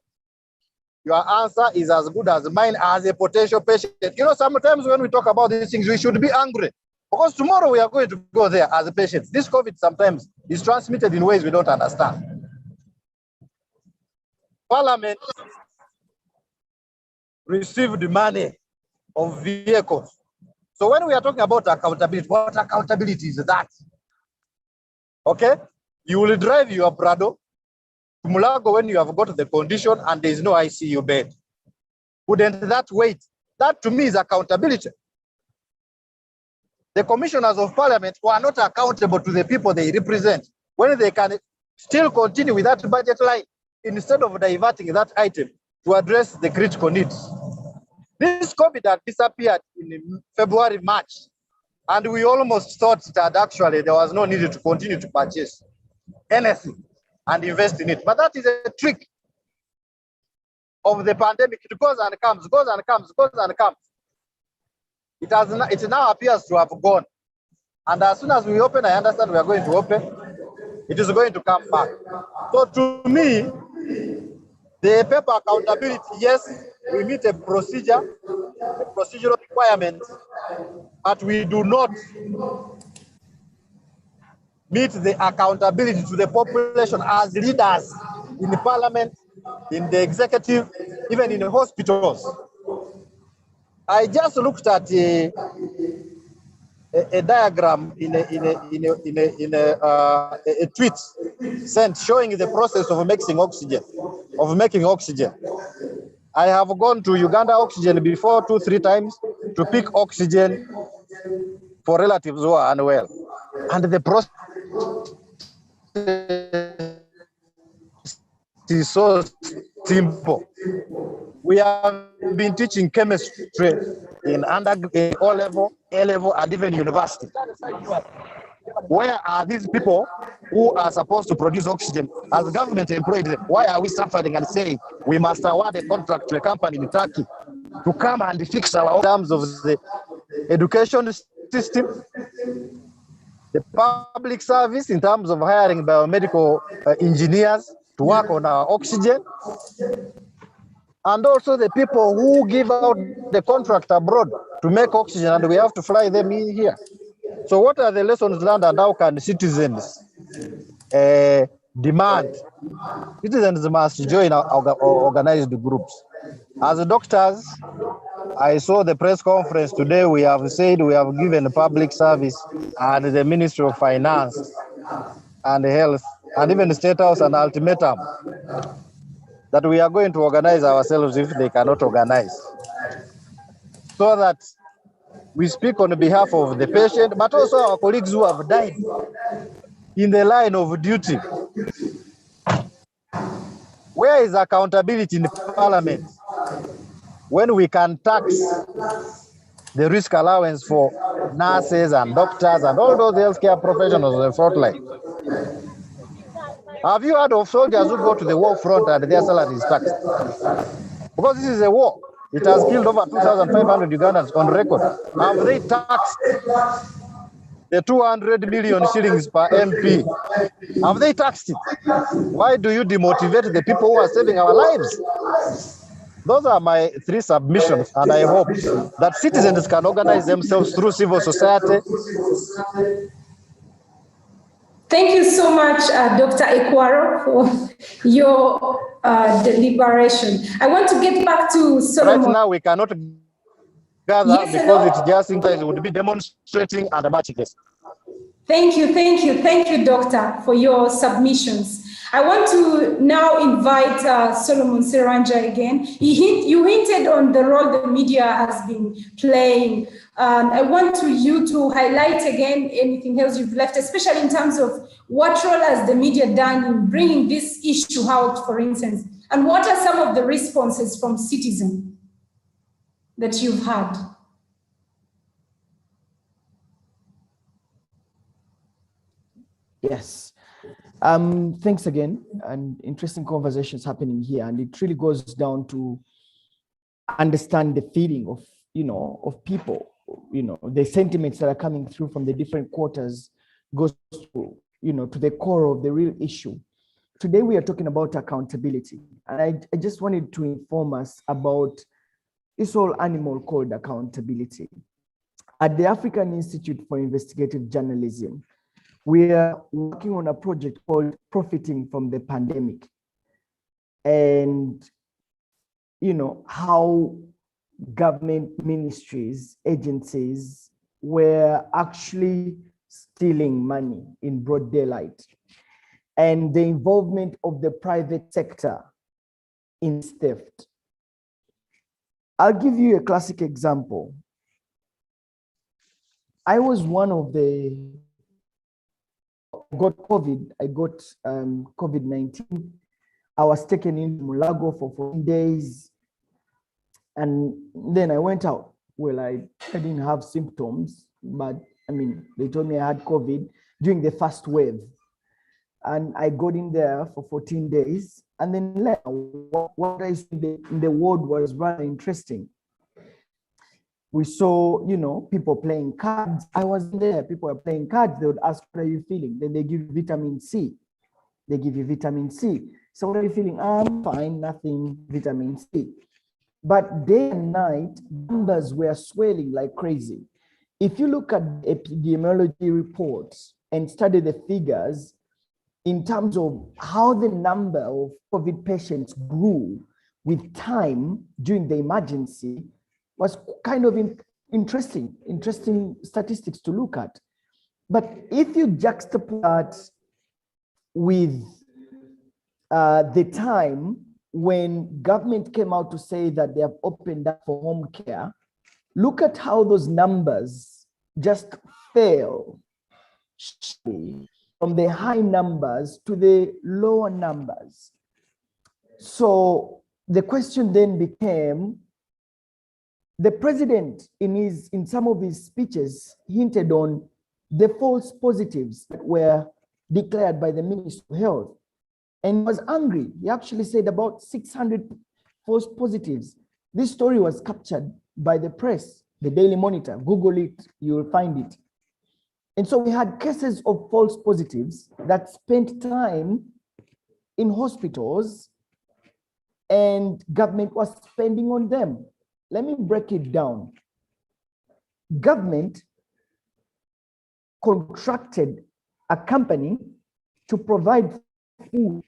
your answer is as good as mine as a potential patient. You know, sometimes when we talk about these things, we should be angry because tomorrow we are going to go there as a patient. This COVID sometimes is transmitted in ways we don't understand. Parliament received money of vehicles. So when we are talking about accountability, what accountability is that? Okay, you will drive your Prado to Mulago when you have got the condition and there is no ICU bed. Wouldn't that wait? That to me is accountability. The commissioners of parliament who are not accountable to the people they represent when they can still continue with that budget line instead of diverting that item to address the critical needs. This COVID had disappeared in February, March, and we almost thought that actually there was no need to continue to purchase anything and invest in it. But that is a trick of the pandemic. It goes and comes, goes and comes, goes and comes. It now appears to have gone. And as soon as we open, I understand we are going to open, it is going to come back. So to me, the paper accountability, yes, we meet a procedure, a procedural requirement, but we do not meet the accountability to the population as leaders in the parliament, in the executive, even in the hospitals. I just looked at a diagram in a tweet sent showing the process of making oxygen. I have gone to Uganda Oxygen before 2-3 times to pick oxygen for relatives who are unwell. And the process is so simple. We have been teaching chemistry in O level, A level, and even university. Where are these people who are supposed to produce oxygen as government employed them? Why are we suffering and saying we must award a contract to a company in Turkey to come and fix our own terms of the education system, the public service in terms of hiring biomedical engineers to work on our oxygen, and also the people who give out the contract abroad to make oxygen, and we have to fly them in here. So what are the lessons learned, and how can citizens demand? Citizens must join our organized groups. As doctors, I saw the press conference today. We have said we have given public service and the Ministry of Finance and Health and even the State House an ultimatum that we are going to organize ourselves if they cannot organize, so that we speak on behalf of the patient, but also our colleagues who have died in the line of duty. Where is accountability in the parliament when we can tax the risk allowance for nurses and doctors and all those healthcare professionals on the front line? Have you heard of soldiers who go to the war front and their salary is taxed? Because this is a war. It has killed over 2,500 Ugandans on record. Have they taxed the 200 million shillings per MP? Have they taxed it? Why do you demotivate the people who are saving our lives? Those are my 3 submissions, and I hope that citizens can organize themselves through civil society. Thank you so much, Dr. Ekwaro, for your deliberation. I want to get back to Solomon. Right now, we cannot gather because it just sometimes would be demonstrating and matching this. Thank you, Doctor, for your submissions. I want to now invite Solomon Seranja again. You hinted on the role the media has been playing. I want you to highlight again anything else you've left, especially in terms of what role has the media done in bringing this issue out, for instance, and what are some of the responses from citizens that you've had? Yes. Thanks again, and interesting conversations happening here, and it really goes down to understand the feeling of, of people the sentiments that are coming through from the different quarters goes to, to the core of the real issue. Today, we are talking about accountability. And I just wanted to inform us about this whole animal called accountability. At the African Institute for Investigative Journalism, we are working on a project called Profiting from the Pandemic. And, how government ministries, agencies were actually stealing money in broad daylight, and the involvement of the private sector in theft. I'll give you a classic example. I was one of got COVID. I got COVID-19. I was taken into Mulago for 14 days. And then I went out. Well, I didn't have symptoms, but they told me I had COVID during the first wave. And I got in there for 14 days. And then what I saw in the world was rather interesting. We saw, people playing cards. I was there, people were playing cards. They would ask, what are you feeling? Then they give you vitamin C. They give you vitamin C. So what are you feeling? I'm fine, nothing, vitamin C. But day and night, numbers were swelling like crazy. If you look at epidemiology reports and study the figures in terms of how the number of COVID patients grew with time during the emergency, was kind of interesting statistics to look at. But if you juxtapose that with the time when government came out to say that they have opened up for home care, look at how those numbers just fell from the high numbers to the lower numbers. So the question then became, the president in some of his speeches hinted on the false positives that were declared by the Minister of Health, and was angry. He actually said about 600 false positives. This story was captured by the press, the Daily Monitor. Google it, you will find it. And so we had cases of false positives that spent time in hospitals, and government was spending on them. Let me break it down. Government contracted a company to provide food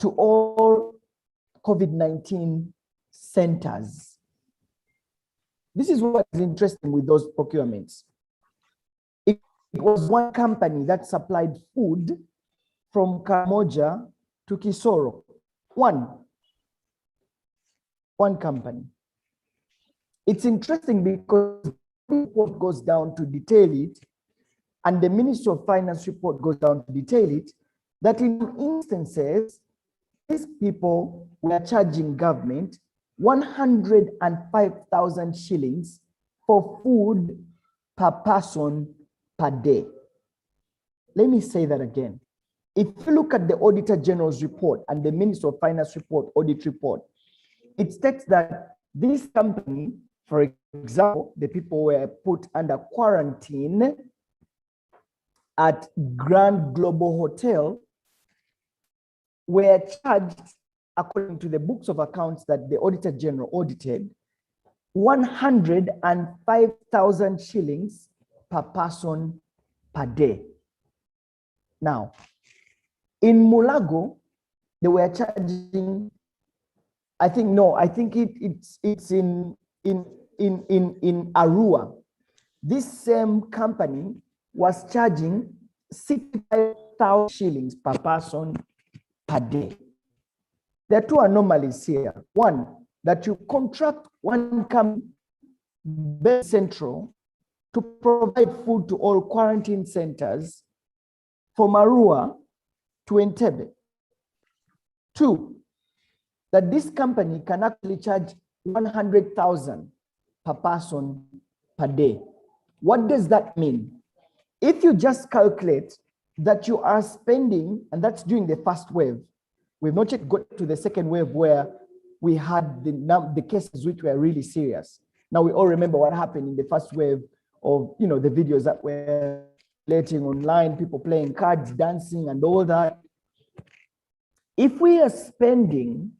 to all COVID-19 centers. This is what is interesting with those procurements. It was one company that supplied food from Karamoja to Kisoro. One company. It's interesting because the report goes down to detail it, and the Ministry of Finance report goes down to detail it, that in instances, these people were charging government 105,000 shillings for food per person per day. Let me say that again. If you look at the Auditor General's report and the Minister of Finance report, audit report, it states that this company, for example, the people were put under quarantine at Grand Global Hotel, were charged, according to the books of accounts that the Auditor General audited, 105,000 shillings per person per day. Now, in Mulago, they were charging, I think it's in Arua. This same company was charging 65,000 shillings per person per day. There are two anomalies here. One, that you contract one company, Best Central, to provide food to all quarantine centers from Arua to Entebbe. Two, that this company can actually charge 100,000 per person per day. What does that mean? If you just calculate that you are spending, and that's during the first wave, we've not yet got to the second wave where we had the cases which were really serious. Now we all remember what happened in the first wave of, the videos that were letting online, people playing cards, dancing, and all that. If we are spending,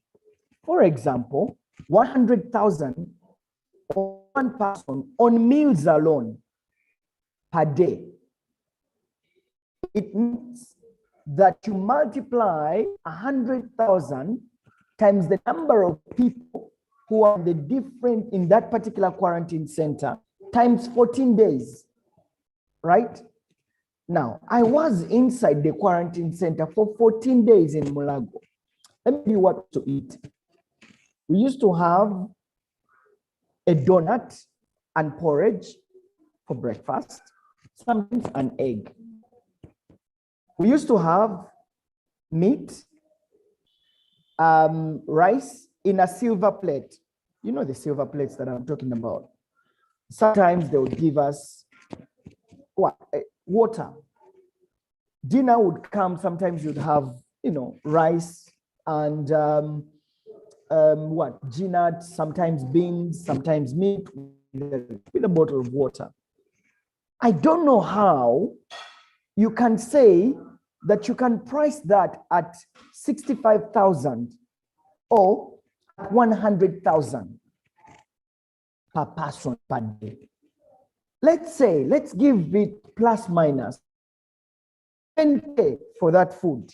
for example, 100,000 on one person on meals alone per day, it means that you multiply 100,000 times the number of people who are in that particular quarantine center times 14 days, right? Now, I was inside the quarantine center for 14 days in Mulago. Let me tell you what to eat. We used to have a donut and porridge for breakfast, sometimes an egg. We used to have meat, rice in a silver plate. You know the silver plates that I'm talking about. Sometimes they would give us water. Dinner would come, sometimes you'd have, rice and ginat, sometimes beans, sometimes meat with a bottle of water. I don't know how you can say that you can price that at 65,000 or 100,000 per person per day. Let's give it plus minus 10K for that food,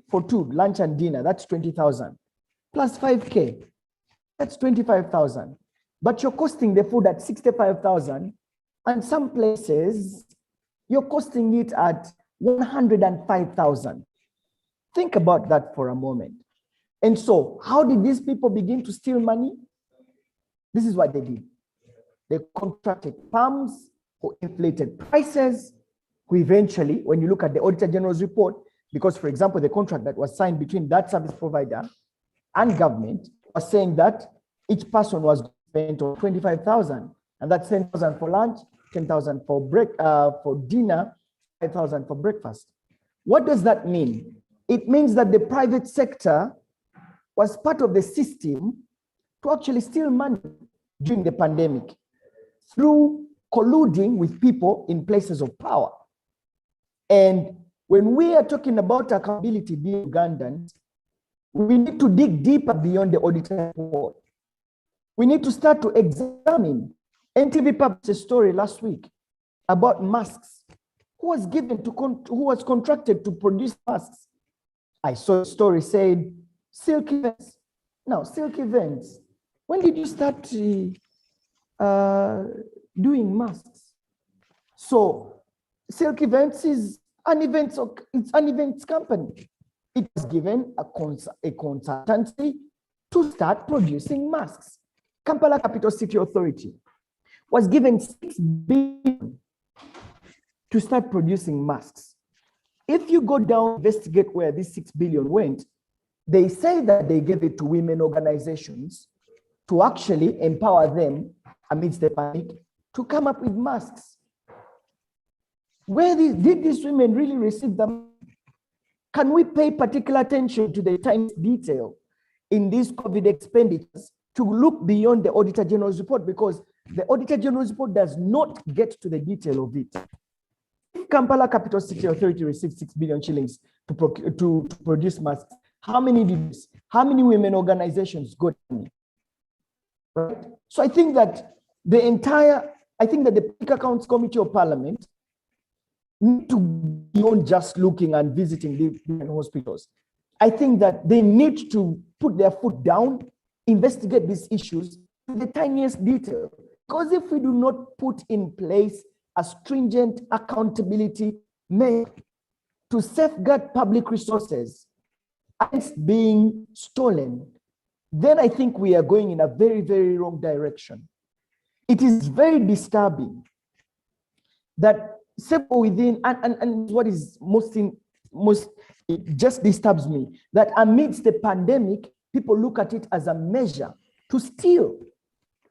for two, lunch and dinner, that's 20,000. Plus 5K, that's 25,000. But you're costing the food at 65,000, and some places you're costing it at 105,000. Think about that for a moment. And so, how did these people begin to steal money? This is what they did. They contracted firms who inflated prices, who eventually, when you look at the Auditor General's report, because, for example, the contract that was signed between that service provider and government was saying that each person was spent on 25,000, and that's 10,000 for lunch, 10,000 for dinner, 5,000 for breakfast. What does that mean? It means that the private sector was part of the system to actually steal money during the pandemic through colluding with people in places of power. And when we are talking about accountability being Ugandans, we need to dig deeper beyond the auditor report. We need to start to examine. NTV published a story last week about masks. Who was contracted to produce masks? I saw a story saying Silk Events. Now, Silk Events, when did you start doing masks? So Silk Events is an events company. It was given a consultancy to start producing masks. Kampala Capital City Authority was given 6 billion to start producing masks. If you go down, investigate where this 6 billion went, they say that they gave it to women organizations to actually empower them amidst the panic to come up with masks. Where did these women really receive them? Can we pay particular attention to the time detail in these COVID expenditures to look beyond the Auditor General's report? Because the Auditor General's report does not get to the detail of it. If Kampala Capital City Authority received 6 billion shillings to produce masks, how many women organizations got money? Right? So I think that the Public Accounts Committee of Parliament need to beyond just looking and visiting the hospitals. I think that they need to put their foot down, investigate these issues to the tiniest detail. Because if we do not put in place a stringent accountability measure to safeguard public resources against being stolen, then I think we are going in a very, very wrong direction. It is very disturbing that within, and what is most it just disturbs me, that amidst the pandemic, people look at it as a measure to steal.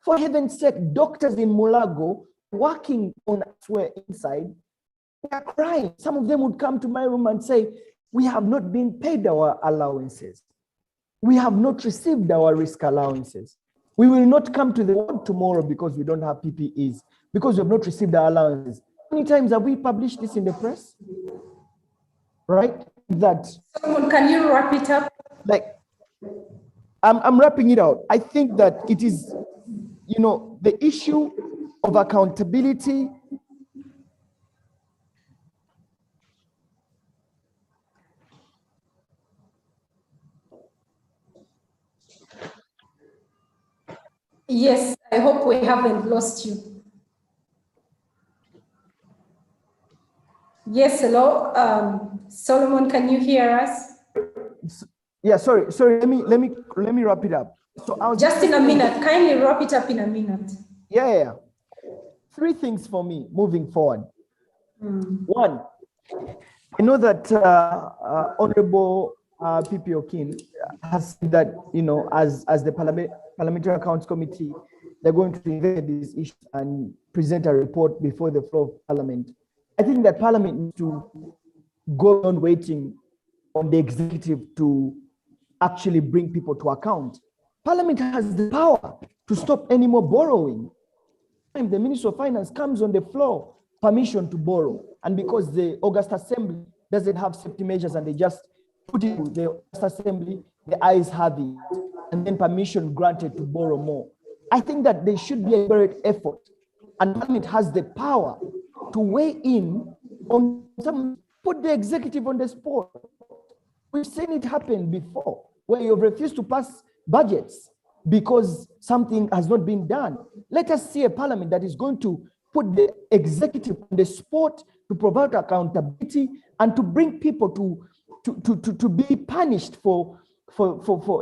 For heaven's sake, doctors in Mulago working on elsewhere inside, they are crying. Some of them would come to my room and say, we have not been paid our allowances. We have not received our risk allowances. We will not come to the work tomorrow because we don't have PPEs, because we have not received our allowances. How many times have we published this in the press? Right? That. Solomon, can you wrap it up? Like, I'm wrapping it out. I think that it is, the issue of accountability. Yes, I hope we haven't lost you. Yes, hello. Solomon, can you hear us? Yeah, sorry. Let me wrap it up. So I'll just in a minute. Kindly wrap it up in a minute. Yeah. 3 things for me moving forward. One, I know that Honorable P.P. Okin has said that, as the Parliamentary Accounts Committee, they're going to investigate these issues and present a report before the floor of Parliament. I think that Parliament needs to go on waiting on the executive to actually bring people to account. Parliament has the power to stop any more borrowing. The Minister of Finance comes on the floor, permission to borrow. And because the August Assembly doesn't have safety measures and they just put it to the August Assembly, the ayes have it, and then permission granted to borrow more. I think that there should be a great effort, and Parliament has the power to weigh in on some, put the executive on the spot. We've seen it happen before, where you've refused to pass budgets because something has not been done. Let us see a Parliament that is going to put the executive on the spot to provide accountability and to bring people to be punished for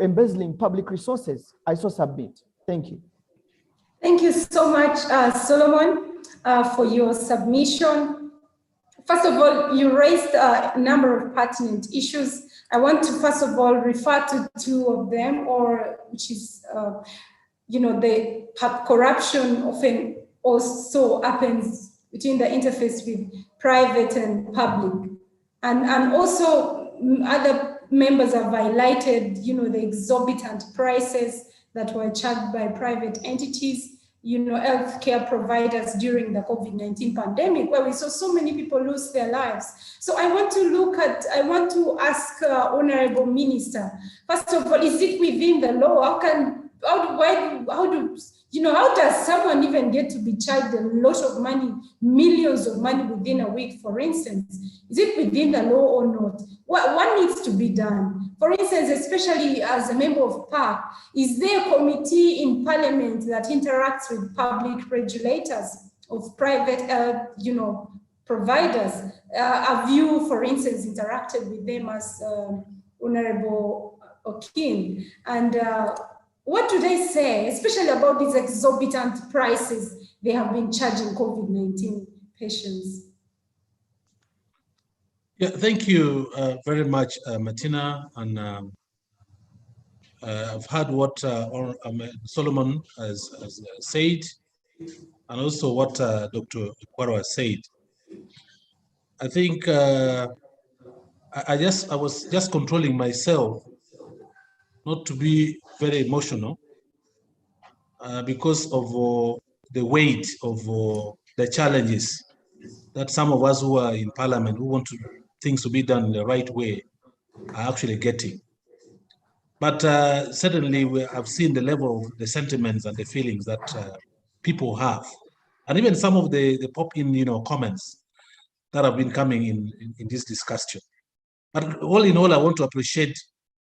embezzling public resources. I so submit. Thank you. Thank you so much, Solomon, for your submission. First of all, you raised a number of pertinent issues. I want to first of all refer to 2 of them, which is, the corruption often also happens between the interface with private and public, and also other members have highlighted, the exorbitant prices that were charged by private entities, healthcare providers during the COVID-19 pandemic, where we saw so many people lose their lives. So I want to ask Honorable Minister, first of all, is it within the law? How does someone even get to be charged a lot of money, millions of money within a week, for instance? Is it within the law or not? What needs to be done? For instance, especially as a member of PAC, is there a committee in Parliament that interacts with public regulators of private, providers? Have you, for instance, interacted with them as Honorable Okin? And what do they say, especially about these exorbitant prices they have been charging COVID-19 patients? Yeah, thank you very much, Martina. And I've heard what Solomon has said, and also what Dr. Kwaro has said. I think I was just controlling myself not to be very emotional because of the weight of the challenges that some of us who are in Parliament, who want things to be done in the right way, are actually getting. But certainly I've seen the level of the sentiments and the feelings that people have. And even some of the pop-in comments that have been coming in this discussion. But all in all, I want to appreciate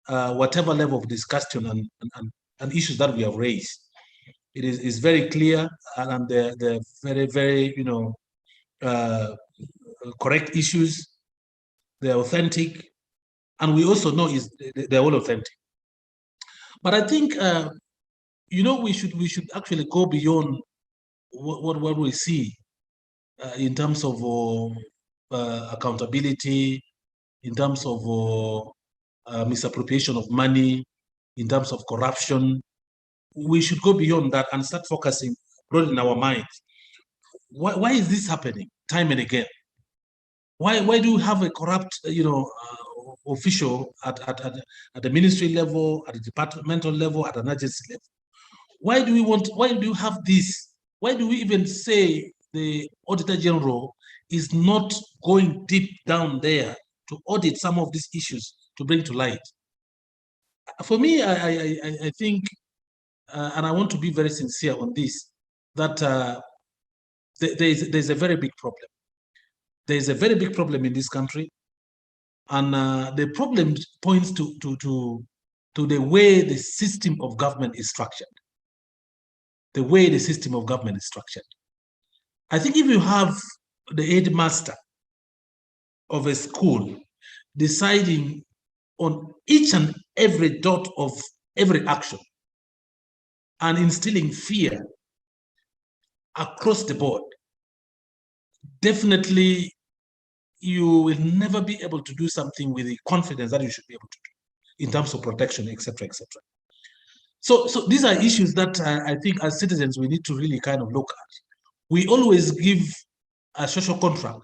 whatever level of discussion and issues that we have raised. It is very clear, and they're very, very, correct issues. They're authentic, and we also know they're all authentic. But I think, we should actually go beyond what we see in terms of accountability, in terms of misappropriation of money, in terms of corruption. We should go beyond that and start focusing broad in our minds. Why is this happening time and again? Why do you have a corrupt, official at the ministry level, at the departmental level, at an agency level? why do you have this? Why do we even say the Auditor General is not going deep down there to audit some of these issues to bring to light? For me, I think, and I want to be very sincere on this, that there's a very big problem. There's a very big problem in this country, and the problem points to the way the system of government is structured. The way the system of government is structured. I think if you have the headmaster of a school deciding on each and every dot of every action and instilling fear across the board, definitely you will never be able to do something with the confidence that you should be able to do in terms of protection, etc., etc. So these are issues that I think as citizens we need to really kind of look at. We always give a social contract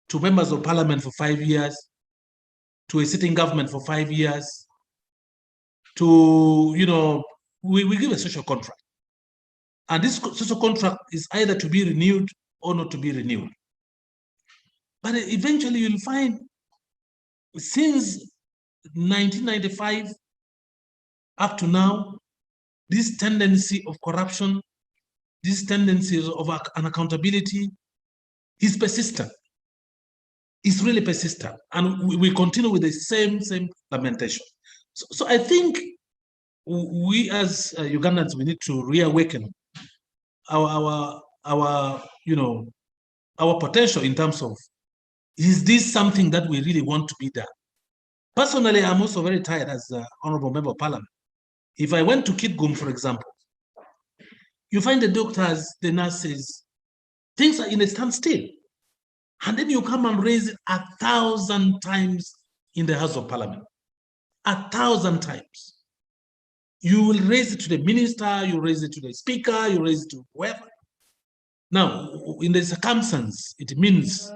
to members of parliament for 5 years, to a sitting government for 5 years, to, we give a social contract. And this social contract is either to be renewed or not to be renewed. But eventually you'll find since 1995 up to now, this tendency of corruption, this tendency of unaccountability is persistent. It's really persistent. And we continue with the same lamentation. So I think we as Ugandans, we need to reawaken our potential in terms of, is this something that we really want to be done? Personally, I'm also very tired as an Honorable Member of Parliament. If I went to Kitgum, for example, you find the doctors, the nurses, things are in a standstill. And then you come and raise it 1,000 times in the House of Parliament. 1,000 times. You will raise it to the minister, you raise it to the speaker, you raise it to whoever. Now, in the circumstance, it means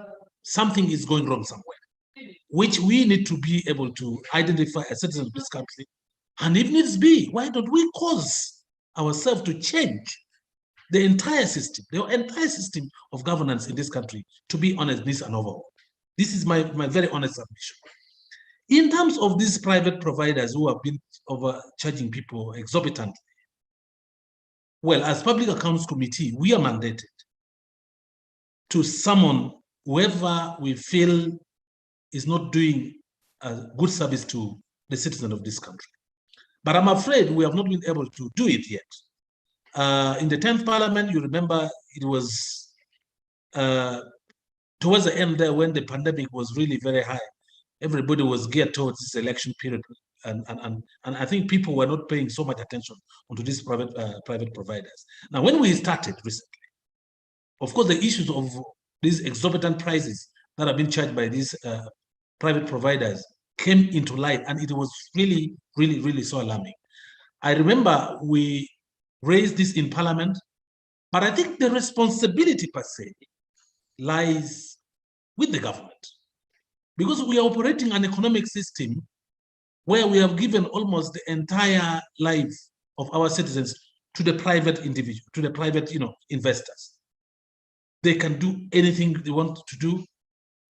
something is going wrong somewhere, which we need to be able to identify as citizens of this country. And if needs be, why don't we cause ourselves to change the entire system of governance in this country to be honest, this and overall. This is my very honest submission. In terms of these private providers who have been overcharging people exorbitantly, well, as Public Accounts Committee, we are mandated to summon whoever we feel is not doing a good service to the citizens of this country. But I'm afraid we have not been able to do it yet. In the 10th Parliament, you remember it was towards the end there when the pandemic was really very high. Everybody was geared towards this election period, and I think people were not paying so much attention onto these private providers. Now, when we started recently, of course, the issues of these exorbitant prices that have been charged by these private providers came into light, and it was really, really, really so alarming. I remember we raised this in Parliament, but I think the responsibility per se lies with the government, because we are operating an economic system where we have given almost the entire life of our citizens to the private individual, to the private, investors. They can do anything they want to do.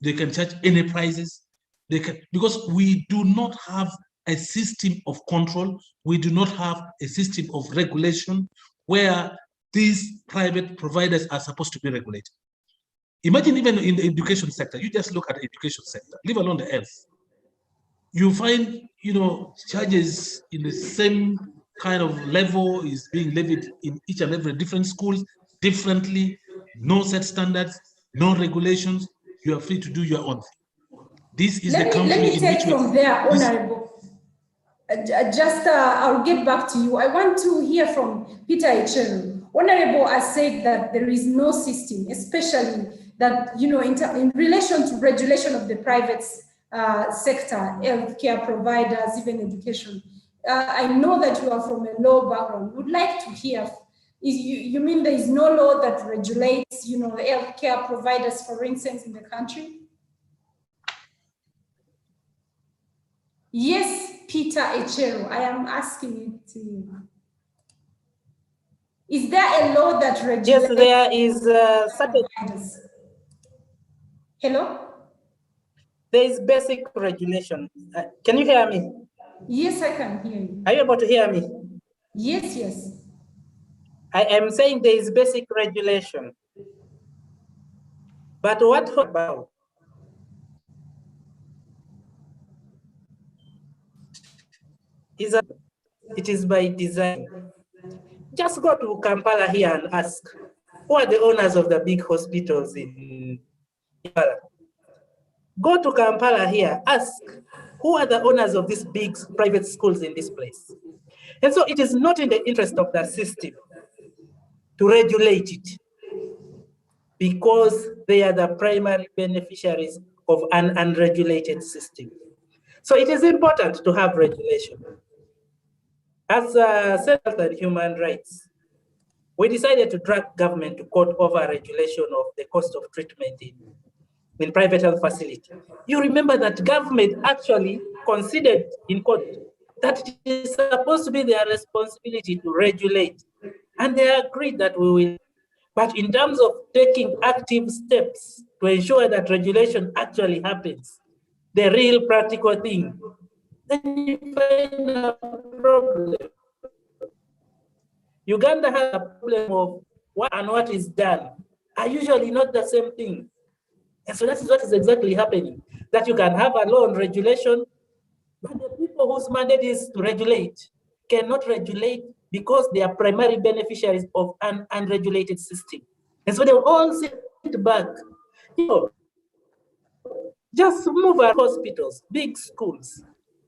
They can charge any prices. They can, because we do not have a system of control. We do not have a system of regulation where these private providers are supposed to be regulated. Imagine even in the education sector, you just look at the education sector, leave alone the health. You find, charges in the same kind of level is being levied in each and every different schools differently, no set standards, no regulations. You are free to do your own thing. This is the country let me take in which from there, Honorable. I'll get back to you. I want to hear from Peter Echeru. Honorable has said that there is no system, especially that, in relation to regulation of the private sector, healthcare providers, even education. I know that you are from a law background. Would like to hear, you mean there is no law that regulates, healthcare providers, for instance, in the country? Yes, Peter Echeru, I am asking it to you. Is there a law that regulates? Yes, there is certain. Hello? There is basic regulation. Can you hear me? Yes, I can hear you. Are you able to hear me? Yes, yes. I am saying there is basic regulation. But what about? Is that it is by design. Just go to Kampala here and ask, who are the owners of the big hospitals in Kampala? Go to Kampala here, ask, who are the owners of these big private schools in this place? And so it is not in the interest of the system to regulate it because they are the primary beneficiaries of an unregulated system. So it is important to have regulation. As Center for Human Rights, we decided to drag government to court over regulation of the cost of treatment in private health facility. You remember that government actually considered in court that it is supposed to be their responsibility to regulate. And they agreed that we will. But in terms of taking active steps to ensure that regulation actually happens, the real practical thing, then you find a problem. Uganda has a problem of what and what is done are usually not the same thing. And so that is what is exactly happening. That you can have a law on regulation, but the people whose mandate is to regulate cannot regulate because they are primary beneficiaries of an unregulated system. And so they will all sit back. You know, just move our hospitals, big schools.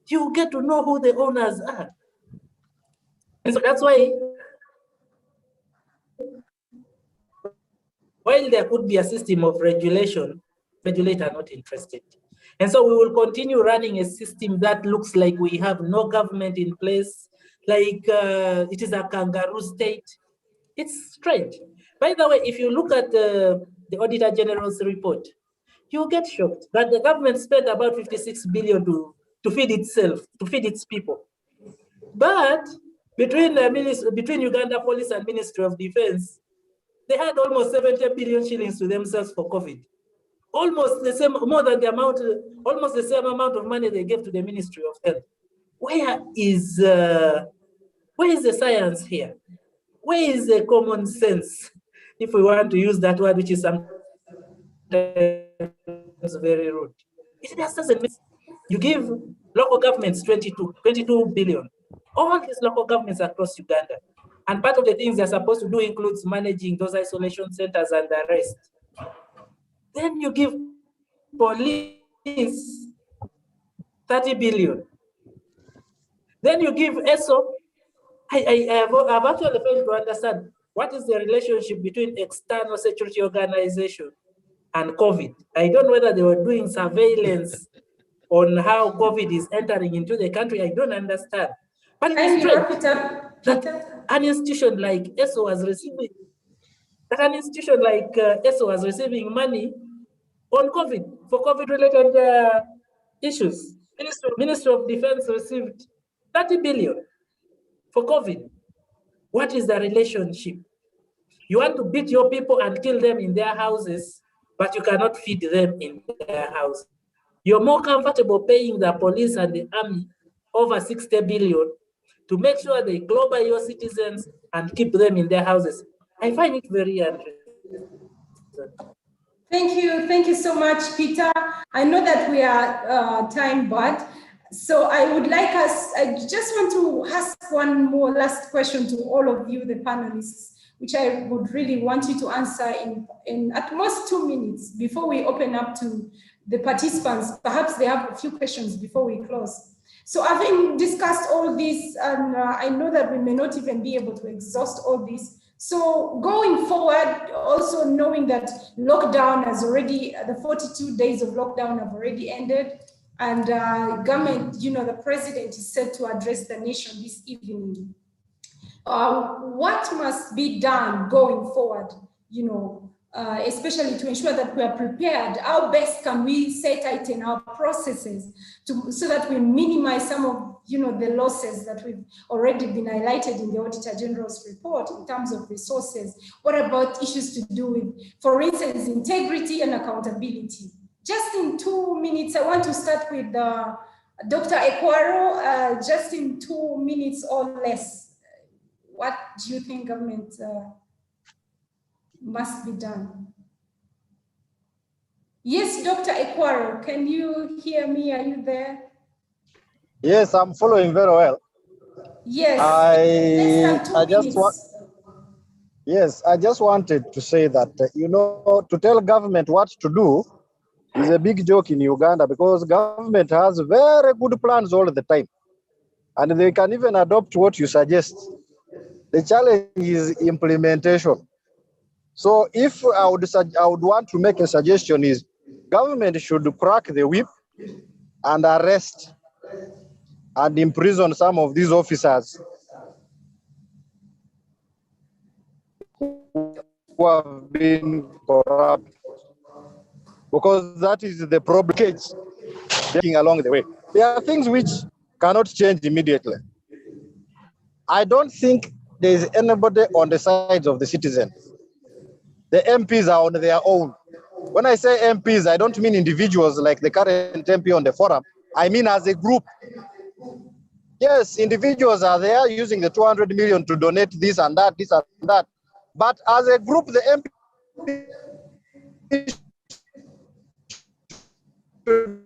You get to know who the owners are. And so that's why, while there could be a system of regulation, regulators are not interested. And so we will continue running a system that looks like we have no government in place, like it is a kangaroo state. It's strange. By the way, if you look at the Auditor General's report, you get shocked that the government spent about 56 billion to feed itself, to feed its people. But between Uganda Police and Ministry of Defense, they had almost 70 billion shillings to themselves for COVID. Almost the same, more than the amount, almost the same amount of money they gave to the Ministry of Health. Where is the science here? Where is the common sense? If we want to use that word, which is sometimes very rude. It just doesn't make sense. You give local governments 22 billion. All these local governments across Uganda. And part of the things they're supposed to do includes managing those isolation centers and the rest. Then you give police 30 billion. Then you give ESO. I've actually failed to understand what is the relationship between external security organization and COVID. I don't know whether they were doing surveillance on how COVID is entering into the country. I don't understand. But it's strange that an institution like ESO was receiving, money on COVID, for COVID-related issues. Ministry of Defense received 30 billion for COVID. What is the relationship? You want to beat your people and kill them in their houses, but you cannot feed them in their house. You're more comfortable paying the police and the army over 60 billion to make sure they clobber your citizens and keep them in their houses. I find it very interesting. Thank you so much, Peter. I know that we are time bound, so I would like I just want to ask one more last question to all of you, the panelists, which I would really want you to answer in at most 2 minutes before we open up to the participants. Perhaps they have a few questions before we close. So having discussed all this, and I know that we may not even be able to exhaust all this. So going forward, also knowing that lockdown has already, the 42 days of lockdown have already ended, and government, the president is set to address the nation this evening. What must be done going forward, especially to ensure that we are prepared. How best can we set tighten our processes so that we minimize some of the losses that we've already been highlighted in the Auditor General's report in terms of resources? What about issues to do with, for instance, integrity and accountability? Just in 2 minutes, I want to start with Dr. Ekwaro, just in 2 minutes or less. What do you think government must be done? Yes, Dr. Ekwaro, can you hear me? Are you there? Yes, I'm following very well. Yes. I just wanted to say that, to tell government what to do is a big joke in Uganda, because government has very good plans all the time. And they can even adopt what you suggest. The challenge is implementation. So if I would want to make a suggestion is government should crack the whip and arrest and imprison some of these officers who have been corrupt, because that is the problem along the way. There are things which cannot change immediately. I don't think there is anybody on the sides of the citizens. The MPs are on their own. When I say MPs, I don't mean individuals like the current MP on the forum. I mean as a group. Yes, individuals are there using the 200 million to donate this and that, this and that. But as a group, the MP should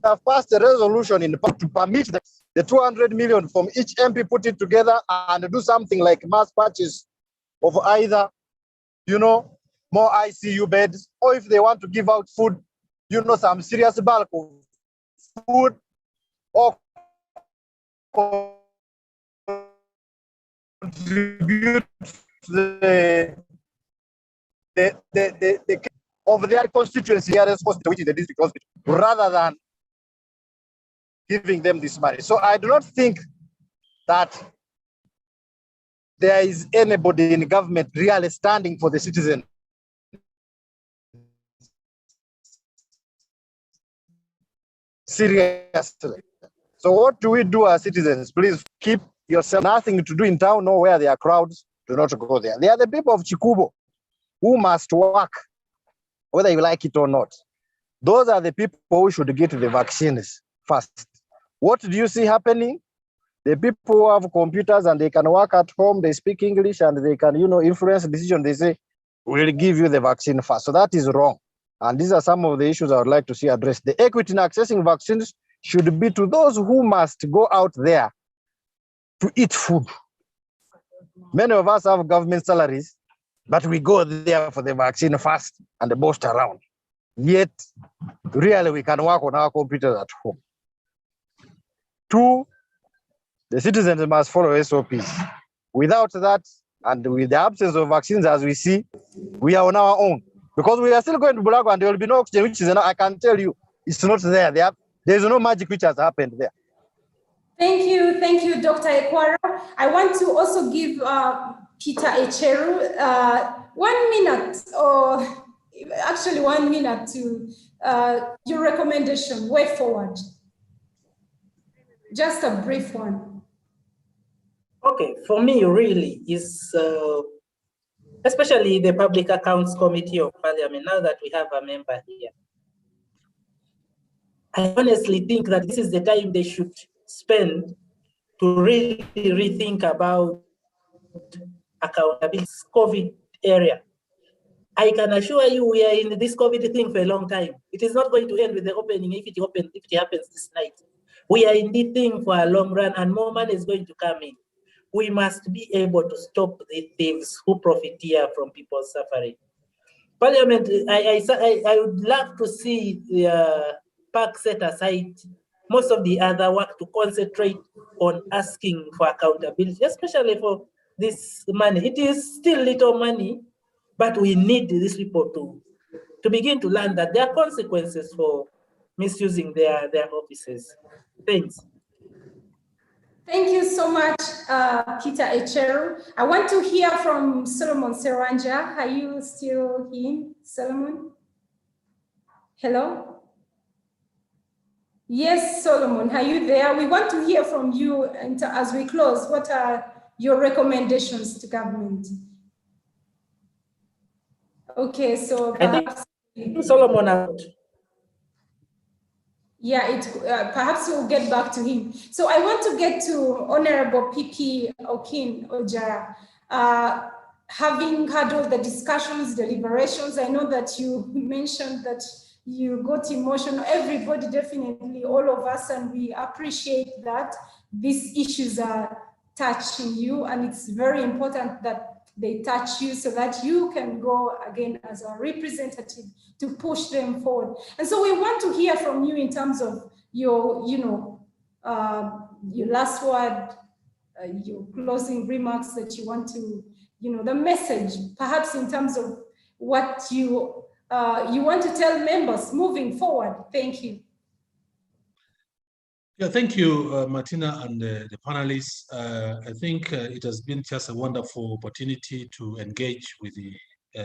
have passed a resolution to permit the 200 million from each MP, put it together and do something like mass purchase of either, more ICU beds, or if they want to give out food, some serious bulk of food, or contribute to the of their constituency areas, which is the district hospital, rather than giving them this money. So I do not think that there is anybody in government really standing for the citizen. Seriously. So what do we do as citizens? Please keep yourself, nothing to do in town, know where there are crowds, do not go there. They are the people of Chikubo who must work, whether you like it or not. Those are the people who should get the vaccines first. What do you see happening? The people who have computers and they can work at home, they speak English and they can, influence decision. They say, we'll give you the vaccine first. So that is wrong. And these are some of the issues I would like to see addressed. The equity in accessing vaccines should be to those who must go out there to eat food. Many of us have government salaries, but we go there for the vaccine first and the boast around. Yet, really, we can work on our computers at home. 2, the citizens must follow SOPs. Without that, and with the absence of vaccines, as we see, we are on our own. Because we are still going to Bulago and there will be no oxygen, which is, I can tell you, it's not there. There's no magic which has happened there. Thank you, Dr. Ekwaro. I want to also give Peter Echeru 1 minute, or actually 1 minute to your recommendation, way forward. Just a brief one. Okay, for me, really, is especially the Public Accounts Committee of Parliament, now that we have a member here. I honestly think that this is the time they should spend to really rethink about accountability, COVID area. I can assure you we are in this COVID thing for a long time. It is not going to end with the opening if it happens this night. We are in this thing for a long run and more money is going to come in. We must be able to stop the thieves who profiteer from people's suffering. Parliament, I would love to see the PAC set aside most of the other work to concentrate on asking for accountability, especially for this money. It is still little money, but we need these people to begin to learn that there are consequences for misusing their offices. Thanks. Thank you so much, Peter Echeru. I want to hear from Solomon Seranja. Are you still here, Solomon? Hello? Yes, Solomon, are you there? We want to hear from you and as we close. What are your recommendations to government? Okay, so perhaps Solomon out. Yeah, perhaps we'll get back to him. So I want to get to Honorable PP Okin Ojara. Having had all the discussions, deliberations, I know that you mentioned that you got emotional. Everybody, definitely, all of us, and we appreciate that these issues are touching you, and it's very important that they touch you so that you can go again as a representative to push them forward. And so we want to hear from you in terms of your, your last word, your closing remarks that you want to, the message, perhaps in terms of what you want to tell members moving forward. Thank you. Yeah, thank you, Martina and the panelists. I think it has been just a wonderful opportunity to engage with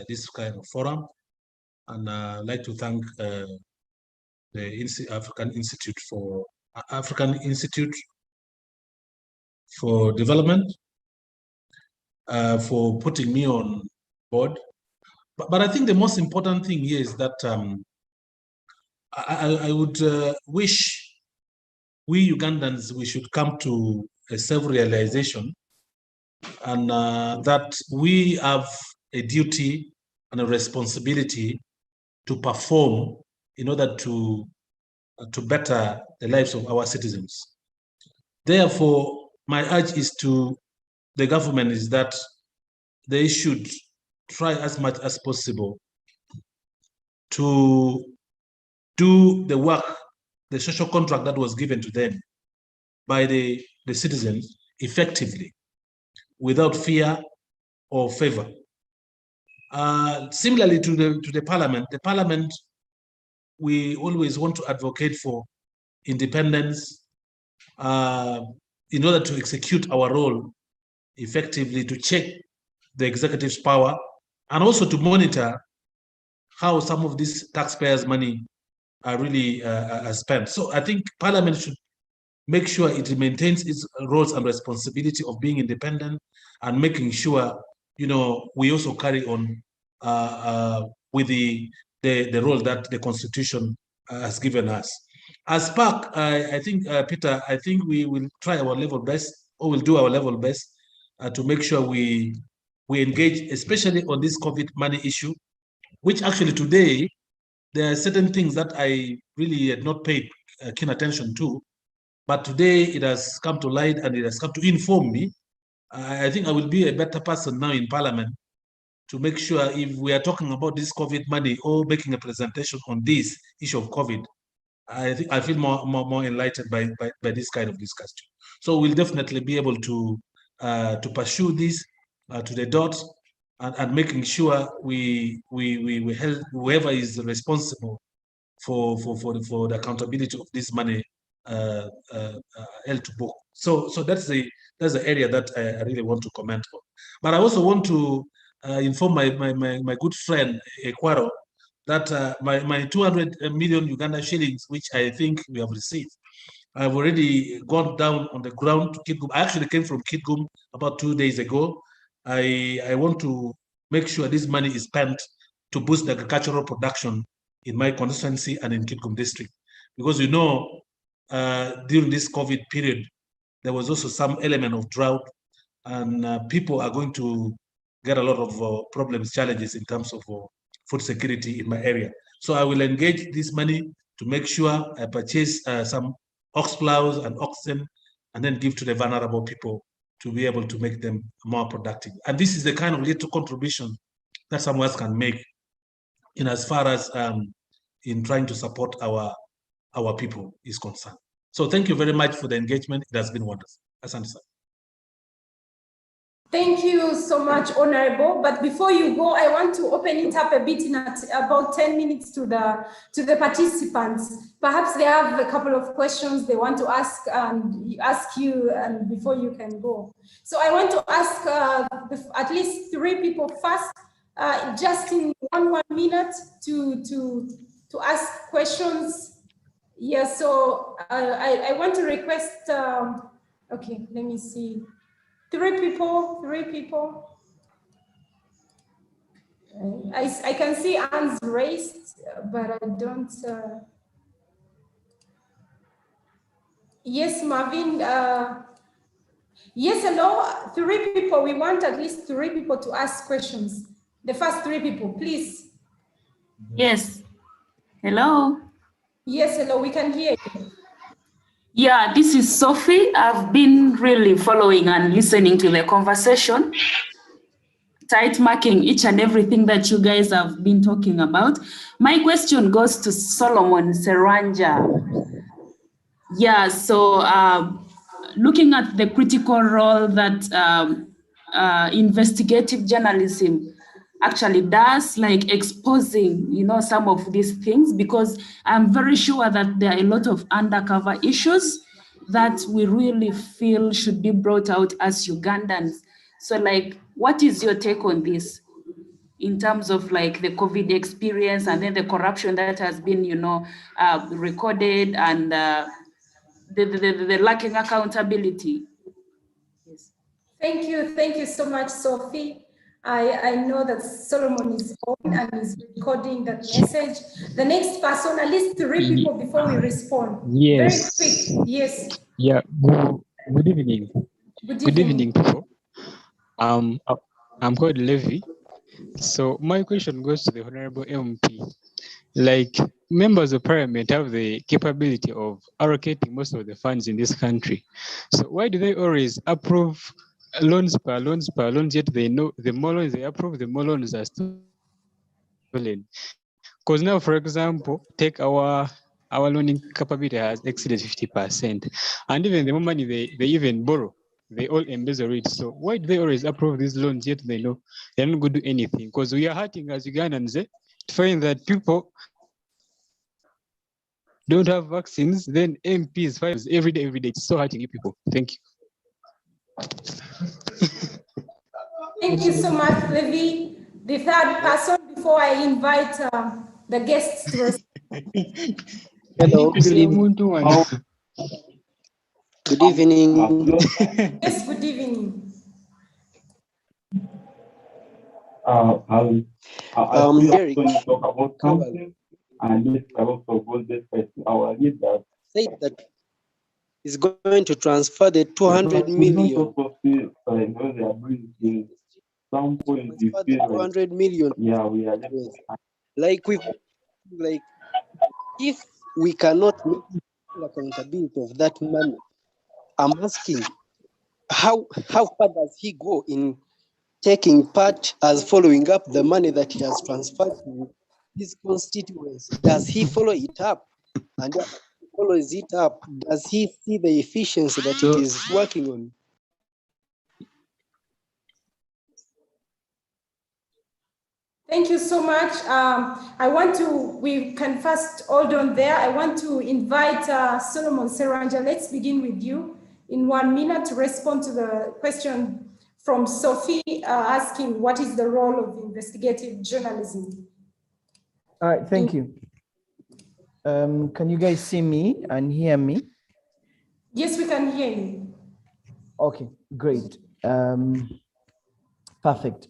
this kind of forum. And I'd like to thank the African Institute for Development for putting me on board. But I think the most important thing here is that I would wish we Ugandans, we should come to a self-realization, and that we have a duty and a responsibility to perform in order to better the lives of our citizens. Therefore, my urge is to the government is that they should try as much as possible to do the work, the social contract that was given to them by the citizens effectively, without fear or favor. Similarly to the parliament, we always want to advocate for independence in order to execute our role effectively, to check the executive's power, and also to monitor how some of these taxpayers' money are really spent. So I think Parliament should make sure it maintains its roles and responsibility of being independent and making sure, we also carry on with the role that the Constitution has given us. As PAC, I think, Peter, I think we will try our level best, or we'll do our level best to make sure we engage, especially on this COVID money issue, which actually today, there are certain things that I really had not paid keen attention to, but today it has come to light and it has come to inform me. I think I will be a better person now in Parliament to make sure if we are talking about this COVID money or making a presentation on this issue of COVID, I think I feel more enlightened by this kind of discussion. So we'll definitely be able to pursue this to the dot, and making sure we help whoever is responsible for the accountability of this money held to book. So that's the area that I really want to comment on. But I also want to inform my good friend Ekwaro that my 200 million Uganda shillings, which I think we have received, I've already gone down on the ground to Kitgum. I actually came from Kitgum about 2 days ago. I want to make sure this money is spent to boost the agricultural production in my constituency and in Kitgum district. Because during this COVID period, there was also some element of drought, and people are going to get a lot of problems, challenges in terms of food security in my area. So I will engage this money to make sure I purchase some ox plows and oxen, and then give to the vulnerable people to be able to make them more productive. And this is the kind of little contribution that some of us can make in as far as in trying to support our people is concerned. So thank you very much for the engagement. It has been wonderful. Asante. Thank you so much, Honorable. But before you go, I want to open it up a bit in about 10 minutes to the participants. Perhaps they have a couple of questions they want to ask you and before you can go. So I want to ask at least 3 people first, just in one minute to ask questions. Yeah, so I want to request, okay, let me see. 3 people. I can see hands raised, but I don't. Yes, Marvin. Yes, hello. 3 people. We want at least 3 people to ask questions. The first 3 people, please. Yes. Hello. Yes, hello. We can hear you. Yeah, this is Sophie. I've been really following and listening to the conversation, tight marking each and everything that you guys have been talking about. My question goes to Solomon Seranja. Yeah, so looking at the critical role that investigative journalism actually does, like exposing, some of these things, because I'm very sure that there are a lot of undercover issues that we really feel should be brought out as Ugandans. So like, what is your take on this in terms of like the COVID experience and then the corruption that has been, recorded and the lacking accountability? Yes. Thank you so much, Sophie. I know that Solomon is on and is recording that message. The next person, at least 3 people before we respond. Yes. Very quick. Yes. Yeah. Good evening. Good evening. People. I'm called Levi. So my question goes to the Honorable MP. Like, members of Parliament have the capability of allocating most of the funds in this country. So why do they always approve loans, yet they know the more loans they approve, the more loans are stolen? Because now, for example, take our loaning capability has exceeded 50%. And even the more money they even borrow, they all embezzle it. So why do they always approve these loans yet they know they're not going to do anything? Because we are hurting as Ugandans to find that people don't have vaccines, then MPs fight every day. It's so hurting you people. Thank you. Thank you so much, Levi. The third person before I invite the guests to respond. Hello, good evening. Good evening. Yes, good evening. Derek and said that is going to transfer the 200 million. 200 million. Yeah, we are like if we cannot make accountability of that money, I'm asking how far does he go in taking part as following up the money that he has transferred to his constituents? Does he follow it up? And if he follows it up, does he see the efficiency that it is working on? Thank you so much. We can first hold on there. I want to invite Solomon Seranja. Let's begin with you in 1 minute to respond to the question from Sophie asking what is the role of investigative journalism? All right, thank you. Can you guys see me and hear me? Yes, we can hear you. Okay, great. Perfect.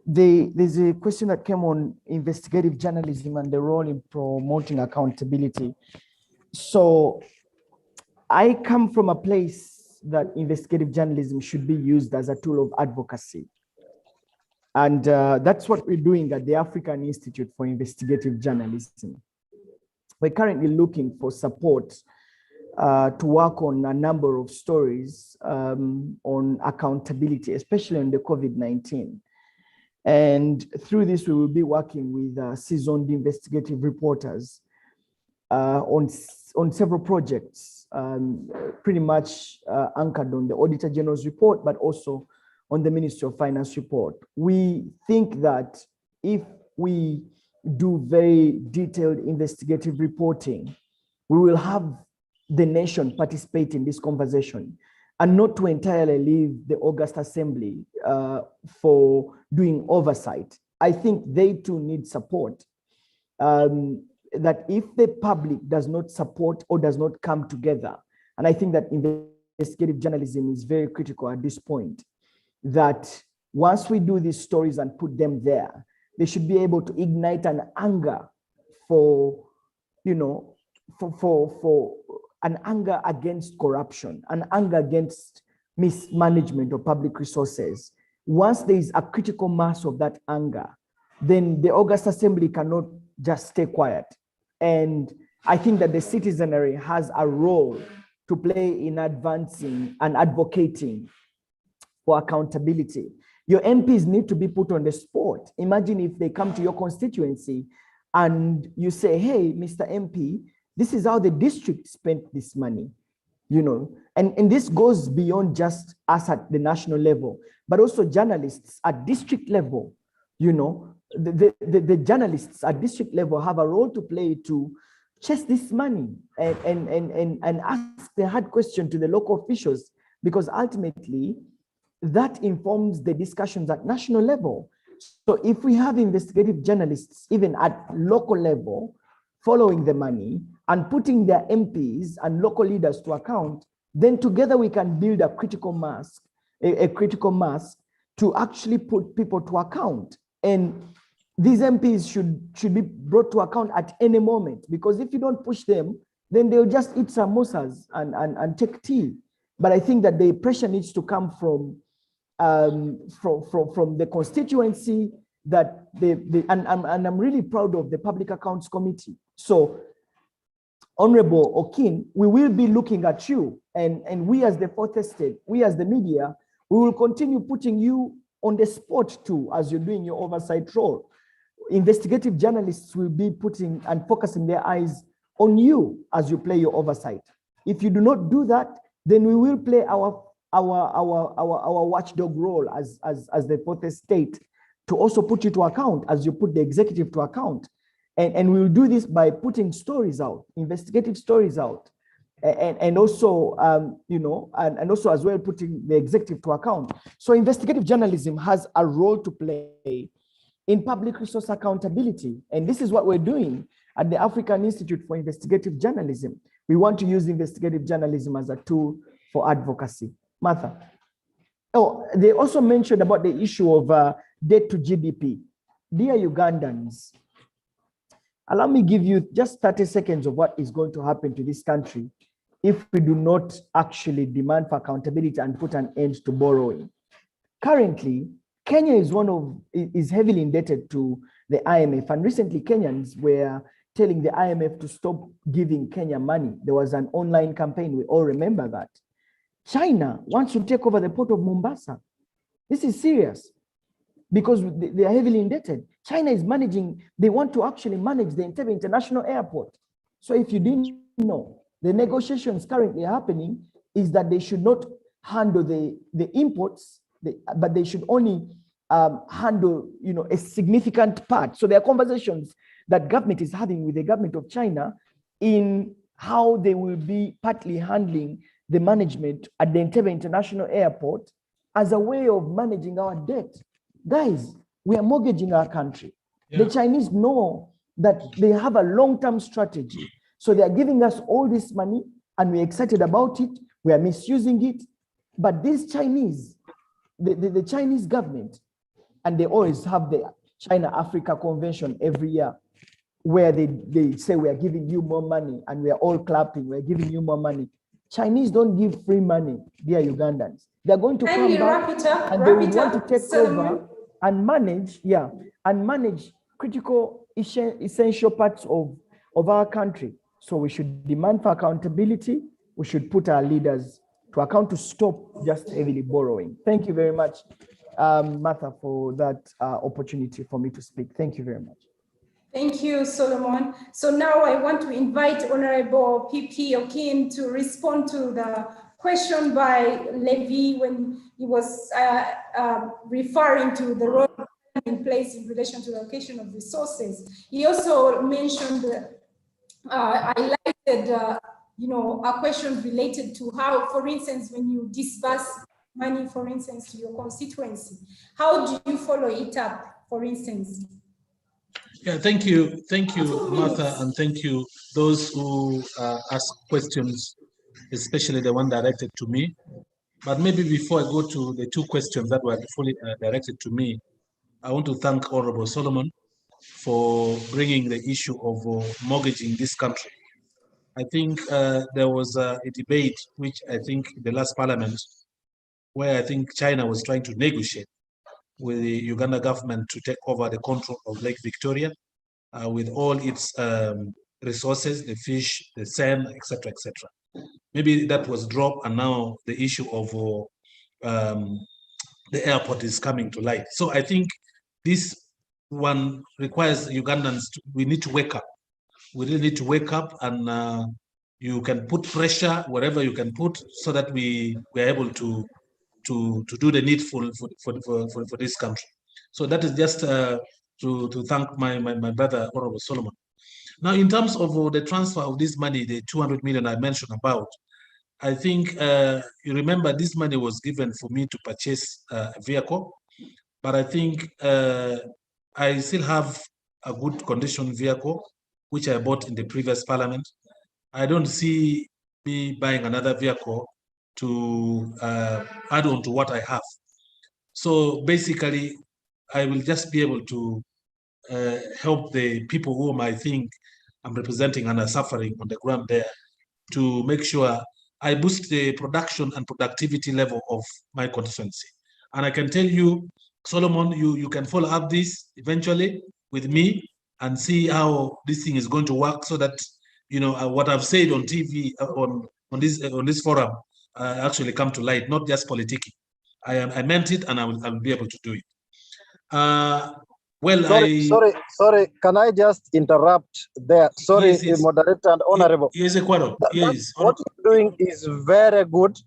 There's a question that came on investigative journalism and the role in promoting accountability. So I come from a place that investigative journalism should be used as a tool of advocacy. And that's what we're doing at the African Institute for Investigative Journalism. We're currently looking for support to work on a number of stories on accountability, especially on the COVID-19. And through this, we will be working with seasoned investigative reporters on several projects, pretty much anchored on the Auditor General's report, but also on the Ministry of Finance report. We think that if we do very detailed investigative reporting, we will have the nation participate in this conversation, and not to entirely leave the August Assembly for doing oversight. I think they too need support. That if the public does not support or does not come together, and I think that investigative journalism is very critical at this point, that once we do these stories and put them there, they should be able to ignite an anger for, you know, for an anger against corruption, an anger against mismanagement of public resources. Once there is a critical mass of that anger, then the August Assembly cannot just stay quiet. And I think that the citizenry has a role to play in advancing and advocating for accountability. Your MPs need to be put on the spot. Imagine if they come to your constituency and you say, hey, Mr. MP, this is how the district spent this money, you know, and this goes beyond just us at the national level, but also journalists at district level, you know, the journalists at district level have a role to play to chase this money and ask the hard question to the local officials, because ultimately that informs the discussions at national level. So if we have investigative journalists, even at local level, following the money and putting their MPs and local leaders to account, then together we can build a critical mass, a critical mass to actually put people to account. And these MPs should be brought to account at any moment, because if you don't push them, then they'll just eat samosas and take tea. But I think that the pressure needs to come from the constituency, that and I'm really proud of the Public Accounts Committee. So, Honorable Okin, we will be looking at you, and we as the fourth estate, we as the media, we will continue putting you on the spot too as you're doing your oversight role. Investigative journalists will be putting and focusing their eyes on you as you play your oversight. If you do not do that, then we will play our watchdog role as the fourth estate to also put you to account as you put the executive to account. And we will do this by putting stories out, investigative stories out, and also, you know, and also as well putting the executive to account. So investigative journalism has a role to play in public resource accountability. And this is what we're doing at the African Institute for Investigative Journalism. We want to use investigative journalism as a tool for advocacy. Martha. Oh, they also mentioned about the issue of debt to GDP. Dear Ugandans, allow me give you just 30 seconds of what is going to happen to this country if we do not actually demand for accountability and put an end to borrowing. Currently, Kenya is heavily indebted to the IMF, and recently Kenyans were telling the IMF to stop giving Kenya money. There was an online campaign, we all remember that. China wants to take over the port of Mombasa. This is serious because they are heavily indebted. China is managing, they want to actually manage the Entebbe International Airport. So if you didn't know, the negotiations currently happening is that they should not handle the imports, but they should only handle, you know, a significant part. So there are conversations that government is having with the government of China in how they will be partly handling the management at the Entebbe International Airport as a way of managing our debt. Guys, we are mortgaging our country. Yeah. The Chinese know that they have a long-term strategy. So they are giving us all this money and we're excited about it. We are misusing it. But these Chinese, the Chinese government, and they always have the China-Africa Convention every year, where they say we are giving you more money and we are all clapping, we're giving you more money. Chinese don't give free money, dear Ugandans. They're going to come back and they will want to take over and manage critical essential parts of our country. So we should demand for accountability. We should put our leaders to account to stop just heavily borrowing. Thank you very much, Martha, for that opportunity for me to speak. Thank you very much. Thank you, Solomon. So now I want to invite Honorable PP Okin to respond to the question by Levy when he was referring to the role in place in relation to the allocation of resources. He also mentioned, highlighted, a question related to how, for instance, when you disburse money, for instance, to your constituency, how do you follow it up, for instance? Yeah, thank you, Martha, and thank you those who ask questions, especially the one directed to me. But maybe before I go to the two questions that were fully directed to me, I want to thank Honorable Solomon for bringing the issue of mortgage in this country. I think there was a debate, which I think in the last parliament, where I think China was trying to negotiate with the Uganda government to take over the control of Lake Victoria with all its resources, the fish, the sand, etc., etc. Maybe that was dropped, and now the issue of the airport is coming to light. So I think this one requires Ugandans, we need to wake up. We really need to wake up, and you can put pressure wherever you can put so that we are able to do the needful for this country. So that is just to thank my brother, Honorable Solomon. Now, in terms of the transfer of this money, the 200 million I mentioned about, I think you remember this money was given for me to purchase a vehicle, but I think I still have a good condition vehicle, which I bought in the previous parliament. I don't see me buying another vehicle to add on to what I have. So basically, I will just be able to help the people whom I think I'm representing and are suffering on the ground there to make sure I boost the production and productivity level of my constituency. And I can tell you, Solomon, you can follow up this eventually with me and see how this thing is going to work, so that what I've said on TV on this forum actually come to light, not just politicking. I meant it, and I will be able to do it. Sorry. Can I just interrupt there? Sorry, yes. Moderator and Honorable. Yes, Ecuador. Yes. What you're doing is very good.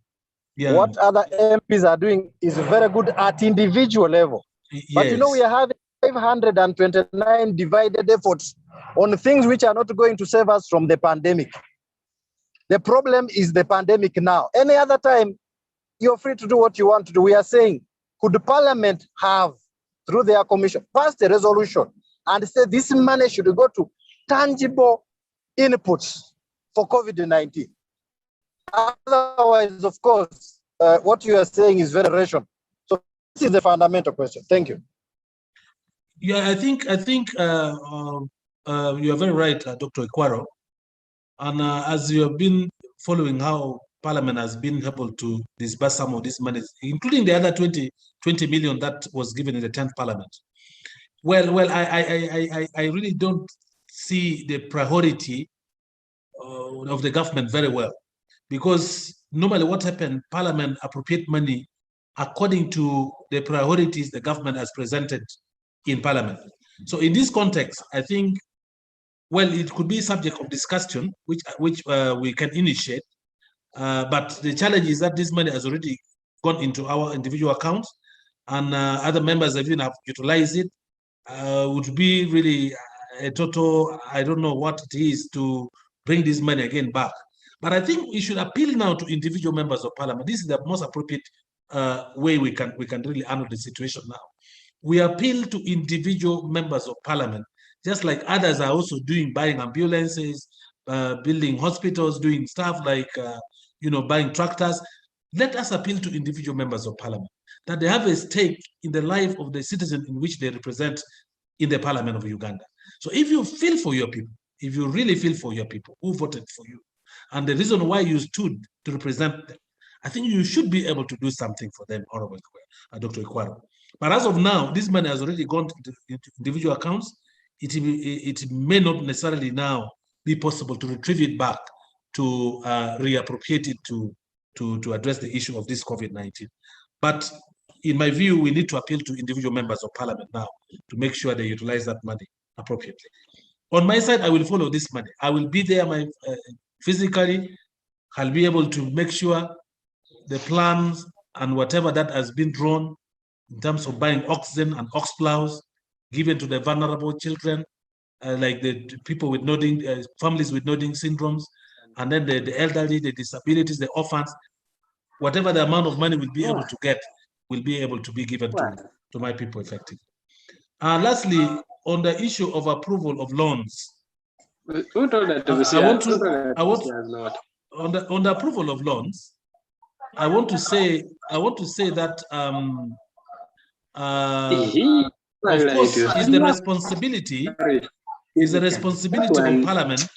Yeah. What other MPs are doing is very good at individual level. Yes. But we are having 529 divided efforts on things which are not going to save us from the pandemic. The problem is the pandemic now. Any other time, you're free to do what you want to do. We are saying, could the Parliament have, through their commission, passed a resolution and say this money should go to tangible inputs for COVID-19? Otherwise, of course, what you are saying is very rational. So this is the fundamental question. Thank you. Yeah, I think you are very right, Dr. Ekwaro. And as you have been following how Parliament has been able to disburse some of this money, including the other 20 million that was given in the 10th Parliament. Well, I really don't see the priority of the government very well, because normally what happened, Parliament appropriate money according to the priorities the government has presented in Parliament. So in this context, I think, well, it could be subject of discussion, which we can initiate. But the challenge is that this money has already gone into our individual accounts, and other members have even utilized it. Would be really a total, I don't know what it is to bring this money again back. But I think we should appeal now to individual members of Parliament. This is the most appropriate way we can really handle the situation now. We appeal to individual members of Parliament, just like others are also doing, buying ambulances, building hospitals, doing stuff like buying tractors. Let us appeal to individual members of Parliament that they have a stake in the life of the citizen in which they represent in the Parliament of Uganda. So if you feel for your people, if you really feel for your people who voted for you, and the reason why you stood to represent them, I think you should be able to do something for them, Honorable Dr. Ekwaro. But as of now, this money has already gone into individual accounts. It may not necessarily now be possible to retrieve it back to reappropriate it to address the issue of this COVID-19. But in my view, we need to appeal to individual members of Parliament now to make sure they utilize that money appropriately. On my side, I will follow this money. I will be there physically. I'll be able to make sure the plans and whatever that has been drawn in terms of buying oxen and ox plows given to the vulnerable children, like the people with nodding, families with nodding syndromes, and then the elderly, the disabilities, the orphans, whatever the amount of money we'll be able to get will be able to be given to my people effectively. Lastly, on the issue of approval of loans, on the approval of loans, I want to say that of course is the responsibility of Parliament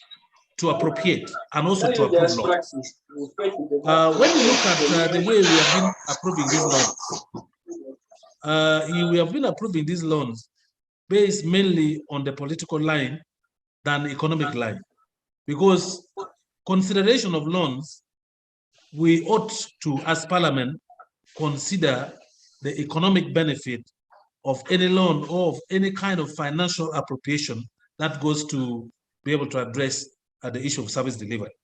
to appropriate and also to approve loans. When you look at the way we have been approving these loans, we have been approving these loans based mainly on the political line than the economic line, because consideration of loans, we ought to, as Parliament, consider the economic benefit of any loan or of any kind of financial appropriation that goes to be able to address the issue of service delivery.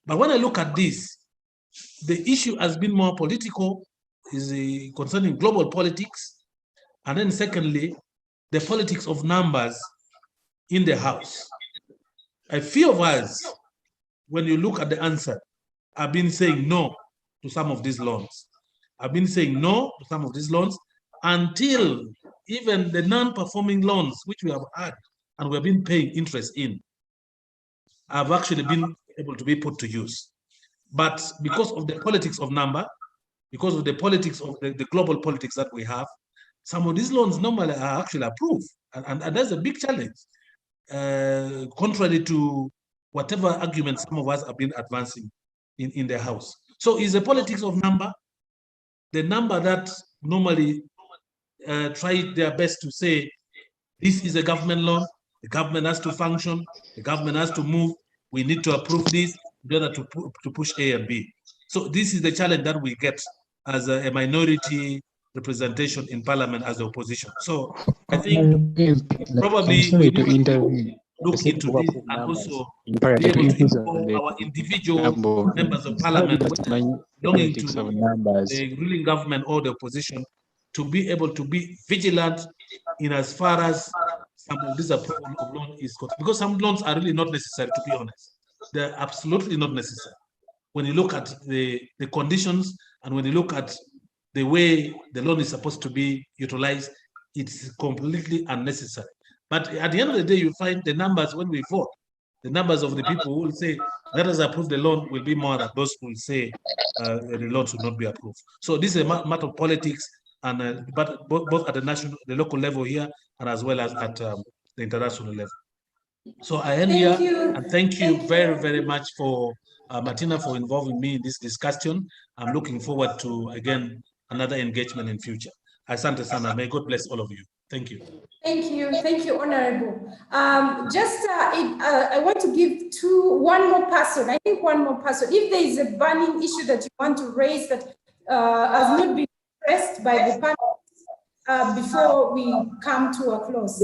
But when I look at this, the issue has been more political, is concerning global politics, and then secondly, the politics of numbers in the House. A few of us, when you look at the answer, have been saying no to some of these loans. I've been saying no to some of these loans until even the non-performing loans, which we have had and we have been paying interest in, have actually been able to be put to use. But because of the politics of number, because of the politics of the global politics that we have, some of these loans normally are actually approved. And that's a big challenge, contrary to whatever arguments some of us have been advancing in the House. So is the politics of number, the number that normally try their best to say, this is a government loan, the government has to function, the government has to move, we need to approve this in order to push A and B. So this is the challenge that we get as a minority representation in Parliament as the opposition. So I think probably we need to look into this and also be able to involve our individual members of Parliament belonging to the ruling government or the opposition to be able to be vigilant in as far as some of this approval of loan is concerned. Because some loans are really not necessary, to be honest. They're absolutely not necessary. When you look at the conditions and when you look at the way the loan is supposed to be utilized, it's completely unnecessary. But at the end of the day, you find the numbers when we vote, the numbers of the people who will say, let us approve the loan will be more than those who will say the loan should not be approved. So this is a matter of politics, and but both at the national, the local level here, and as well as at the international level. So I end here, and thank you very, very much for Martina for involving me in this discussion. I'm looking forward to, again, another engagement in future. Asante sana. May God bless all of you. Thank you. Thank you, Honorable. I want to give one more person. I think one more person. If there is a burning issue that you want to raise that has not been addressed by the panel before we come to a close,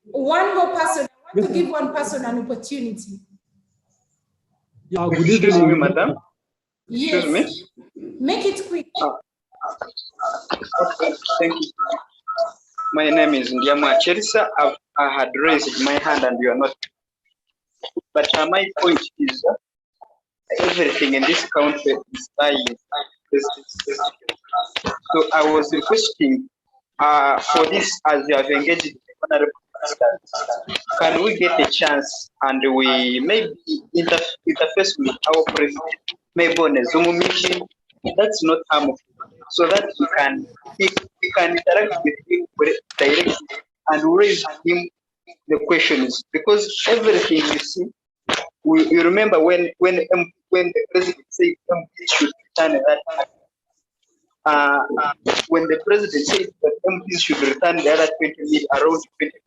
one more person. I want to give one person an opportunity. Yeah, good evening, madam. Yes. Excuse me. Make it quick. Okay, thank you. My name is Ndiama Cherisa. I had raised my hand and you are not. But my point is everything in this country is dying. So I was requesting for this, as you have engaged the Honorable Minister, can we get a chance and we maybe interface with our president, maybe on a Zoom meeting? That's not harmful, so that we can interact with him directly and raise him the questions, because everything you see, you remember when the president said MPs should return that. When the president said that MPs should return the other 20 million, around 20 million,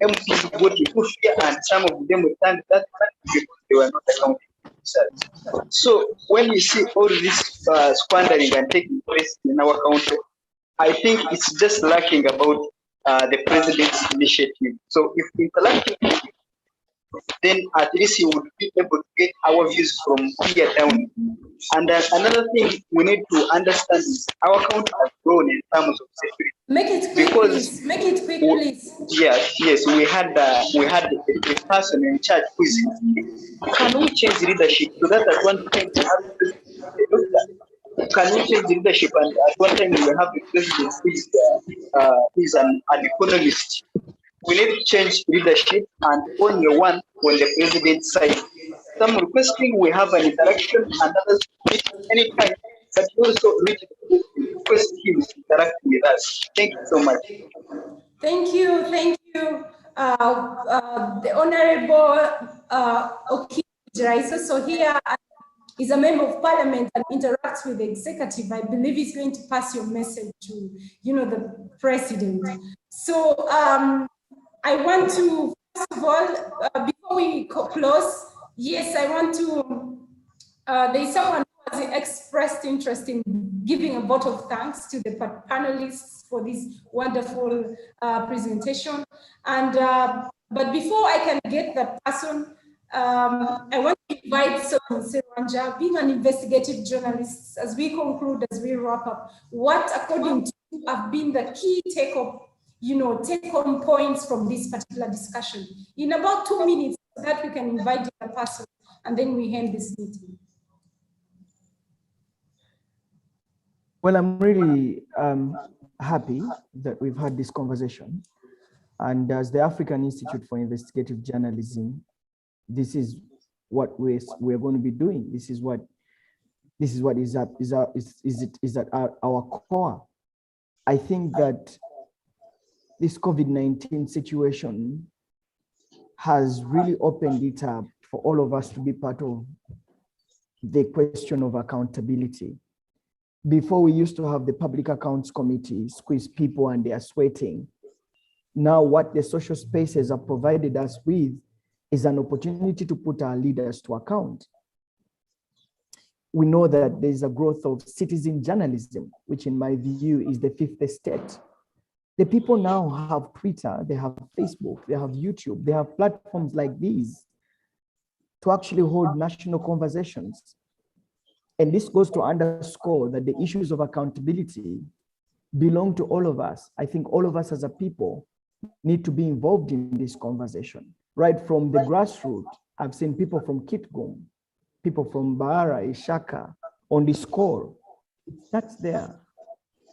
MPs got to fear, and some of them returned that because they were not accounting for themselves. So when you see all this squandering and taking place in our country, I think it's just lacking about the president's initiative. So if interacting then at least you would be able to get our views from here down. And another thing we need to understand is our country has grown in terms of security. Make it quick, please. Make it quick, please. Yes, we had a person in charge who is. Can we change leadership so that at one time we have a doctor? Can we change leadership and at one time we have a president who is an economist? We need to change leadership and only one on the president's side. Some requesting we have an interaction and others anytime, but also request him to interact with us. Thank you so much. Thank you, thank you. The Honorable Okija is also here. He's a member of Parliament and interacts with the executive. I believe he's going to pass your message to, the president. So I want to, first of all, before we close, yes, I want to, there's someone who has expressed interest in giving a vote of thanks to the panelists for this wonderful presentation. And, but before I can get that person, I want to invite Solomon Serwanja, being an investigative journalist, as we conclude, as we wrap up, what according to you have been the key take-home points from this particular discussion? In about 2 minutes, so that we can invite the person, and then we end this meeting. Well, I'm really happy that we've had this conversation. And as the African Institute for Investigative Journalism, this is what we're going to be doing. This is what is at our core. I think that this COVID-19 situation has really opened it up for all of us to be part of the question of accountability. Before, we used to have the Public Accounts Committee squeeze people and they are sweating. Now what the social spaces have provided us with is an opportunity to put our leaders to account. We know that there's a growth of citizen journalism, which in my view is the fifth estate. The people now have Twitter, they have Facebook, they have YouTube, they have platforms like these to actually hold national conversations. And this goes to underscore that the issues of accountability belong to all of us. I think all of us as a people need to be involved in this conversation. Right from the grassroots, I've seen people from Kitgum, people from Bahara, Ishaka, on this call. It starts there.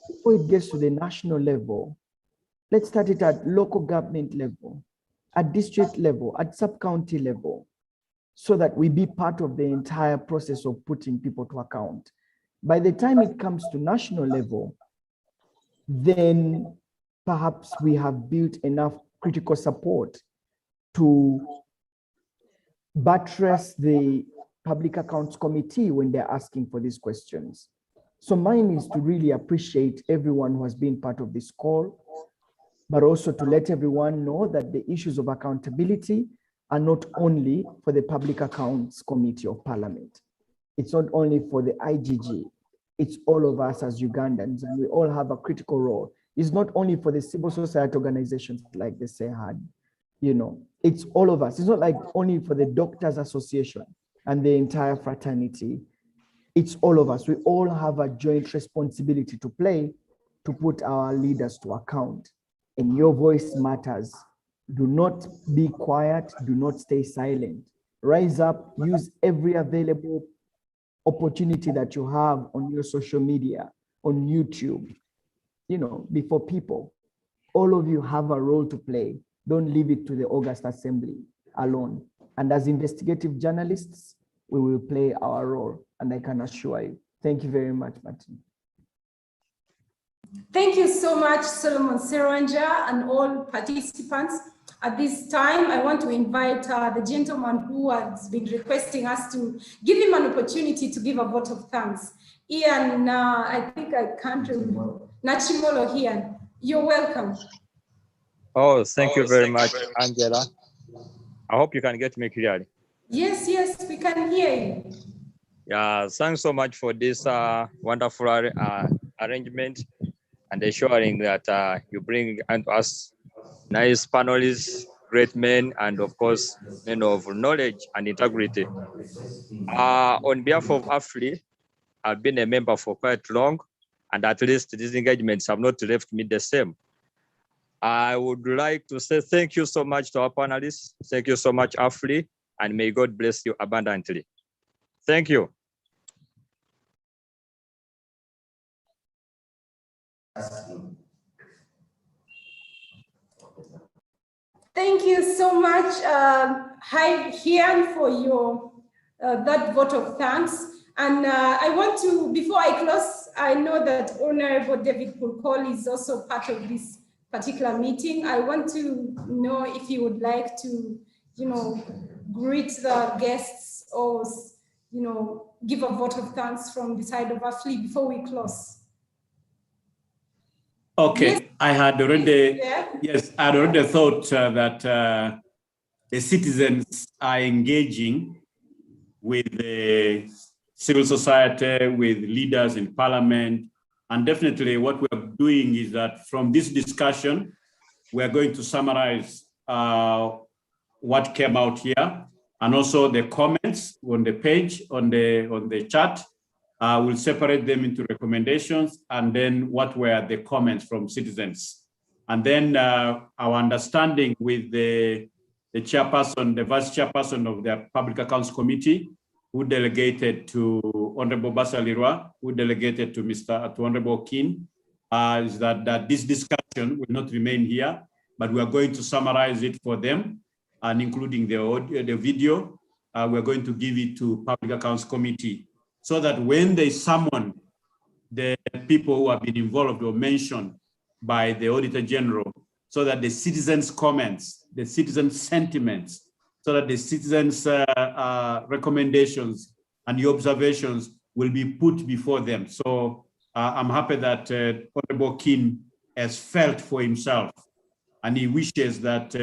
Before it gets to the national level, let's start it at local government level, at district level, at sub-county level, so that we be part of the entire process of putting people to account. By the time it comes to national level, then perhaps we have built enough critical support to buttress the Public Accounts Committee when they're asking for these questions. So mine is to really appreciate everyone who has been part of this call, but also to let everyone know that the issues of accountability are not only for the Public Accounts Committee of Parliament. It's not only for the IGG, it's all of us as Ugandans, and we all have a critical role. It's not only for the civil society organizations like the SEHAD, it's all of us. It's not like only for the Doctors Association and the entire fraternity. It's all of us. We all have a joint responsibility to play to put our leaders to account. And your voice matters. Do not be quiet. Do not stay silent. Rise up. Use every available opportunity that you have on your social media, on YouTube, before people. All of you have a role to play. Don't leave it to the August Assembly alone. And as investigative journalists, we will play our role, and I can assure you. Thank you very much, Martin. Thank you so much, Solomon Serwanja, and all participants. At this time, I want to invite the gentleman who has been requesting us to give him an opportunity to give a vote of thanks. Ian, I think I can't remember. Nachimolo Ian, you're welcome. Oh, thank you very much, Angela. I hope you can get me clearly. Yes, we can hear you. Yeah, thanks so much for this wonderful arrangement and ensuring that you bring us nice panelists great men and of course, men of knowledge and integrity. On behalf of Afli, I've been a member for quite long, and at least these engagements have not left me the same. I would like to say thank you so much to our panelists. Thank you so much, Afli, and may God bless you abundantly. Thank you. Thank you so much, Hian, for your that vote of thanks. And I want to, before I close, I know that Honorable David Purcell is also part of this particular meeting. I want to know if you would like to, greet the guests or, give a vote of thanks from the side of Afli before we close. Okay, Yes. I had already, Yeah. yes, I had already thought that the citizens are engaging with the civil society, with leaders in parliament. And definitely what we're doing is that from this discussion, we're going to summarize what came out here and also the comments on the page, on the chat. We'll separate them into recommendations and then what were the comments from citizens. And then our understanding with the chairperson, the vice chairperson of the Public Accounts Committee, who delegated to Honorable Basalirwa, who delegated to Honorable Kin, is that this discussion will not remain here, but we are going to summarize it for them, and including the audio, the video, we're going to give it to Public Accounts Committee, so that when they summon the people who have been involved or mentioned by the Auditor General, so that the citizens' comments, the citizens' sentiments, so that the citizens' recommendations and the observations will be put before them. So I'm happy that Honorable Kin has felt for himself, and he wishes that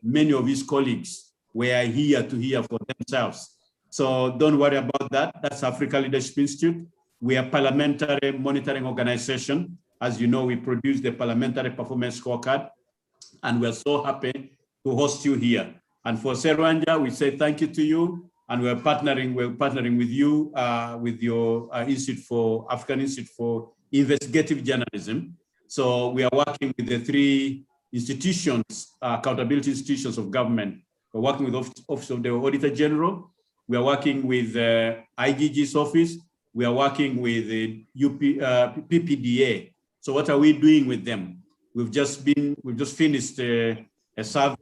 many of his colleagues were here to hear for themselves. So don't worry about that. That's Africa Leadership Institute. We are a parliamentary monitoring organization. As you know, we produce the Parliamentary Performance Scorecard, and we're so happy to host you here. And for Serwanja, we say thank you to you, and we're partnering with you, with your African Institute for Investigative Journalism. So we are working with the three institutions, accountability institutions of government. We're working with the Office of the Auditor General. We are working with IGG's office. We are working with the PPDA. So what are we doing with them? We've just finished a survey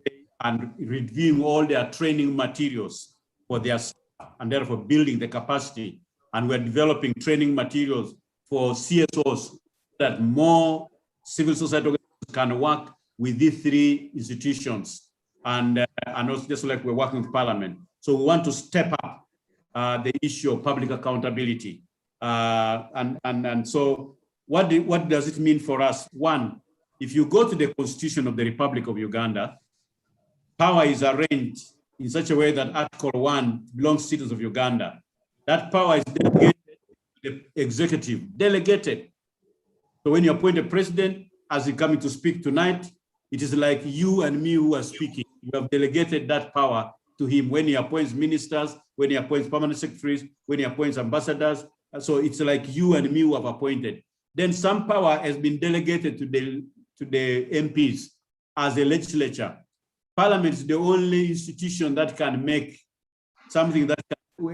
and reviewing all their training materials for their staff, and therefore building the capacity. And we're developing training materials for CSOs that more civil society organizations can work with these three institutions. And also just like we're working with Parliament. So we want to step up the issue of public accountability. And so what does it mean for us? One, if you go to the Constitution of the Republic of Uganda, power is arranged in such a way that Article 1 belongs to citizens of Uganda. That power is delegated to the executive, delegated. So when you appoint a president, as he's coming to speak tonight, it is like you and me who are speaking. You have delegated that power to him when he appoints ministers, when he appoints permanent secretaries, when he appoints ambassadors. So it's like you and me who have appointed. Then some power has been delegated to the MPs as a legislature. Parliament is the only institution that can make something that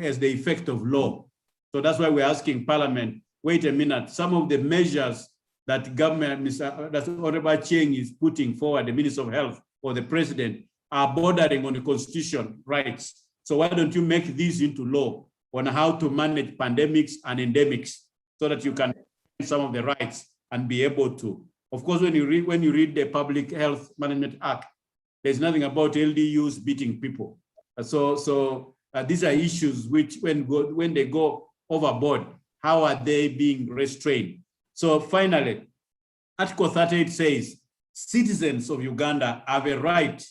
has the effect of law. So that's why we're asking Parliament, wait a minute, some of the measures that government, that Honorable Cheng is putting forward, the Minister of Health or the President, are bordering on the constitution rights. So why don't you make these into law on how to manage pandemics and endemics so that you can some of the rights and be able to. Of course, when you read the Public Health Management Act, there's nothing about LDUs beating people. So these are issues which when they go overboard, how are they being restrained? So finally, Article 38 says, citizens of Uganda have a right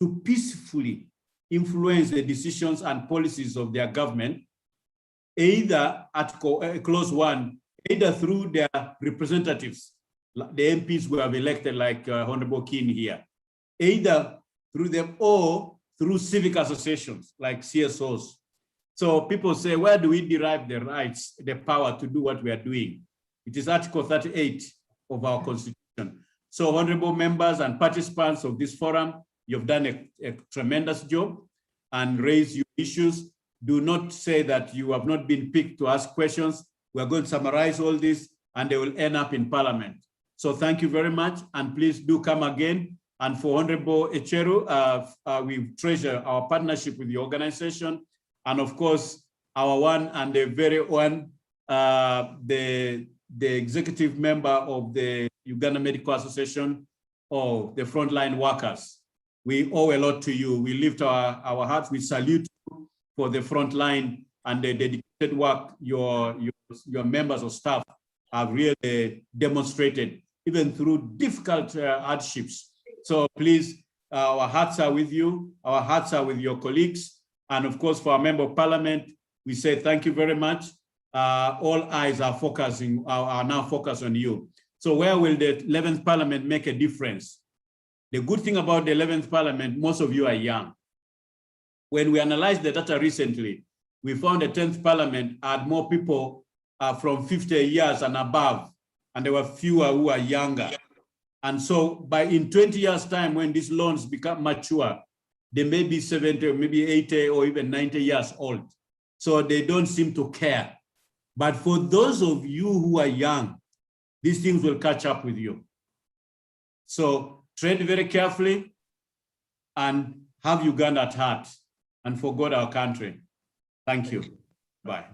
to peacefully influence the decisions and policies of their government, either clause 1, either through their representatives, the MPs who have elected like Honorable Kin here, either through them or through civic associations like CSOs. So people say, where do we derive the rights, the power to do what we are doing? It is Article 38 of our Constitution. So honorable members and participants of this forum, you've done a tremendous job and raised your issues. Do not say that you have not been picked to ask questions. We're going to summarize all this and they will end up in Parliament. So thank you very much, and please do come again. And for Honorable Echeru, we treasure our partnership with the organization, and of course, our one and the very one, the executive member of the Uganda Medical Association of the frontline workers. We owe a lot to you. We lift our hearts. We salute you for the frontline and the dedicated work your members of staff have really demonstrated, even through difficult hardships. So please, our hearts are with you. Our hearts are with your colleagues. And of course, for our member of parliament, we say thank you very much. All eyes are now focused on you. So where will the 11th parliament make a difference? The good thing about the 11th parliament, most of you are young. When we analyzed the data recently, we found the 10th parliament had more people from 50 years and above, and there were fewer who are younger. And so in 20 years' time, when these loans become mature, they may be 70 or maybe 80 or even 90 years old. So they don't seem to care. But for those of you who are young, these things will catch up with you. So tread very carefully and have Uganda at heart and for God our country. Thank you. Bye.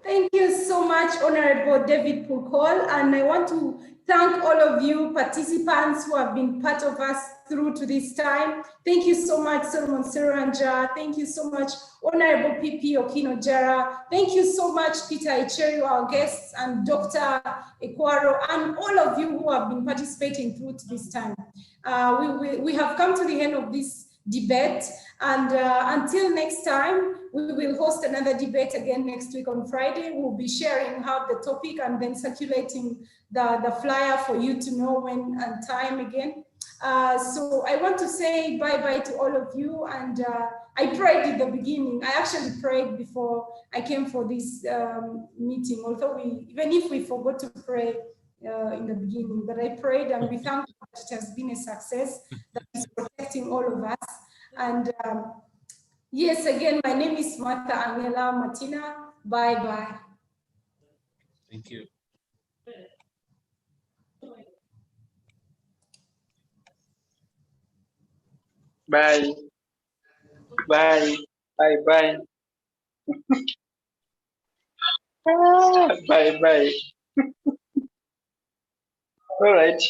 Thank you so much, Honorable David Pulkol, and I want to thank all of you participants who have been part of us through to this time. Thank you so much, Solomon Seranja. Thank you so much, Honorable PP Okino Jara. Thank you so much, Peter Echeru, our guests, and Dr. Ekwaro, and all of you who have been participating through to this time. We have come to the end of this debate, and until next time, we will host another debate again next week on Friday. We'll be sharing how the topic and then circulating the flyer for you to know when and time again. So I want to say bye-bye to all of you, and I prayed in the beginning. I actually prayed before I came for this meeting, although even if we forgot to pray in the beginning, but I prayed, and we thank God that it has been a success, that is protecting all of us. And yes, again, my name is Martha Angela Martina. Bye-bye. Thank you. Bye. Bye. Bye. Bye. Bye. Bye. All right.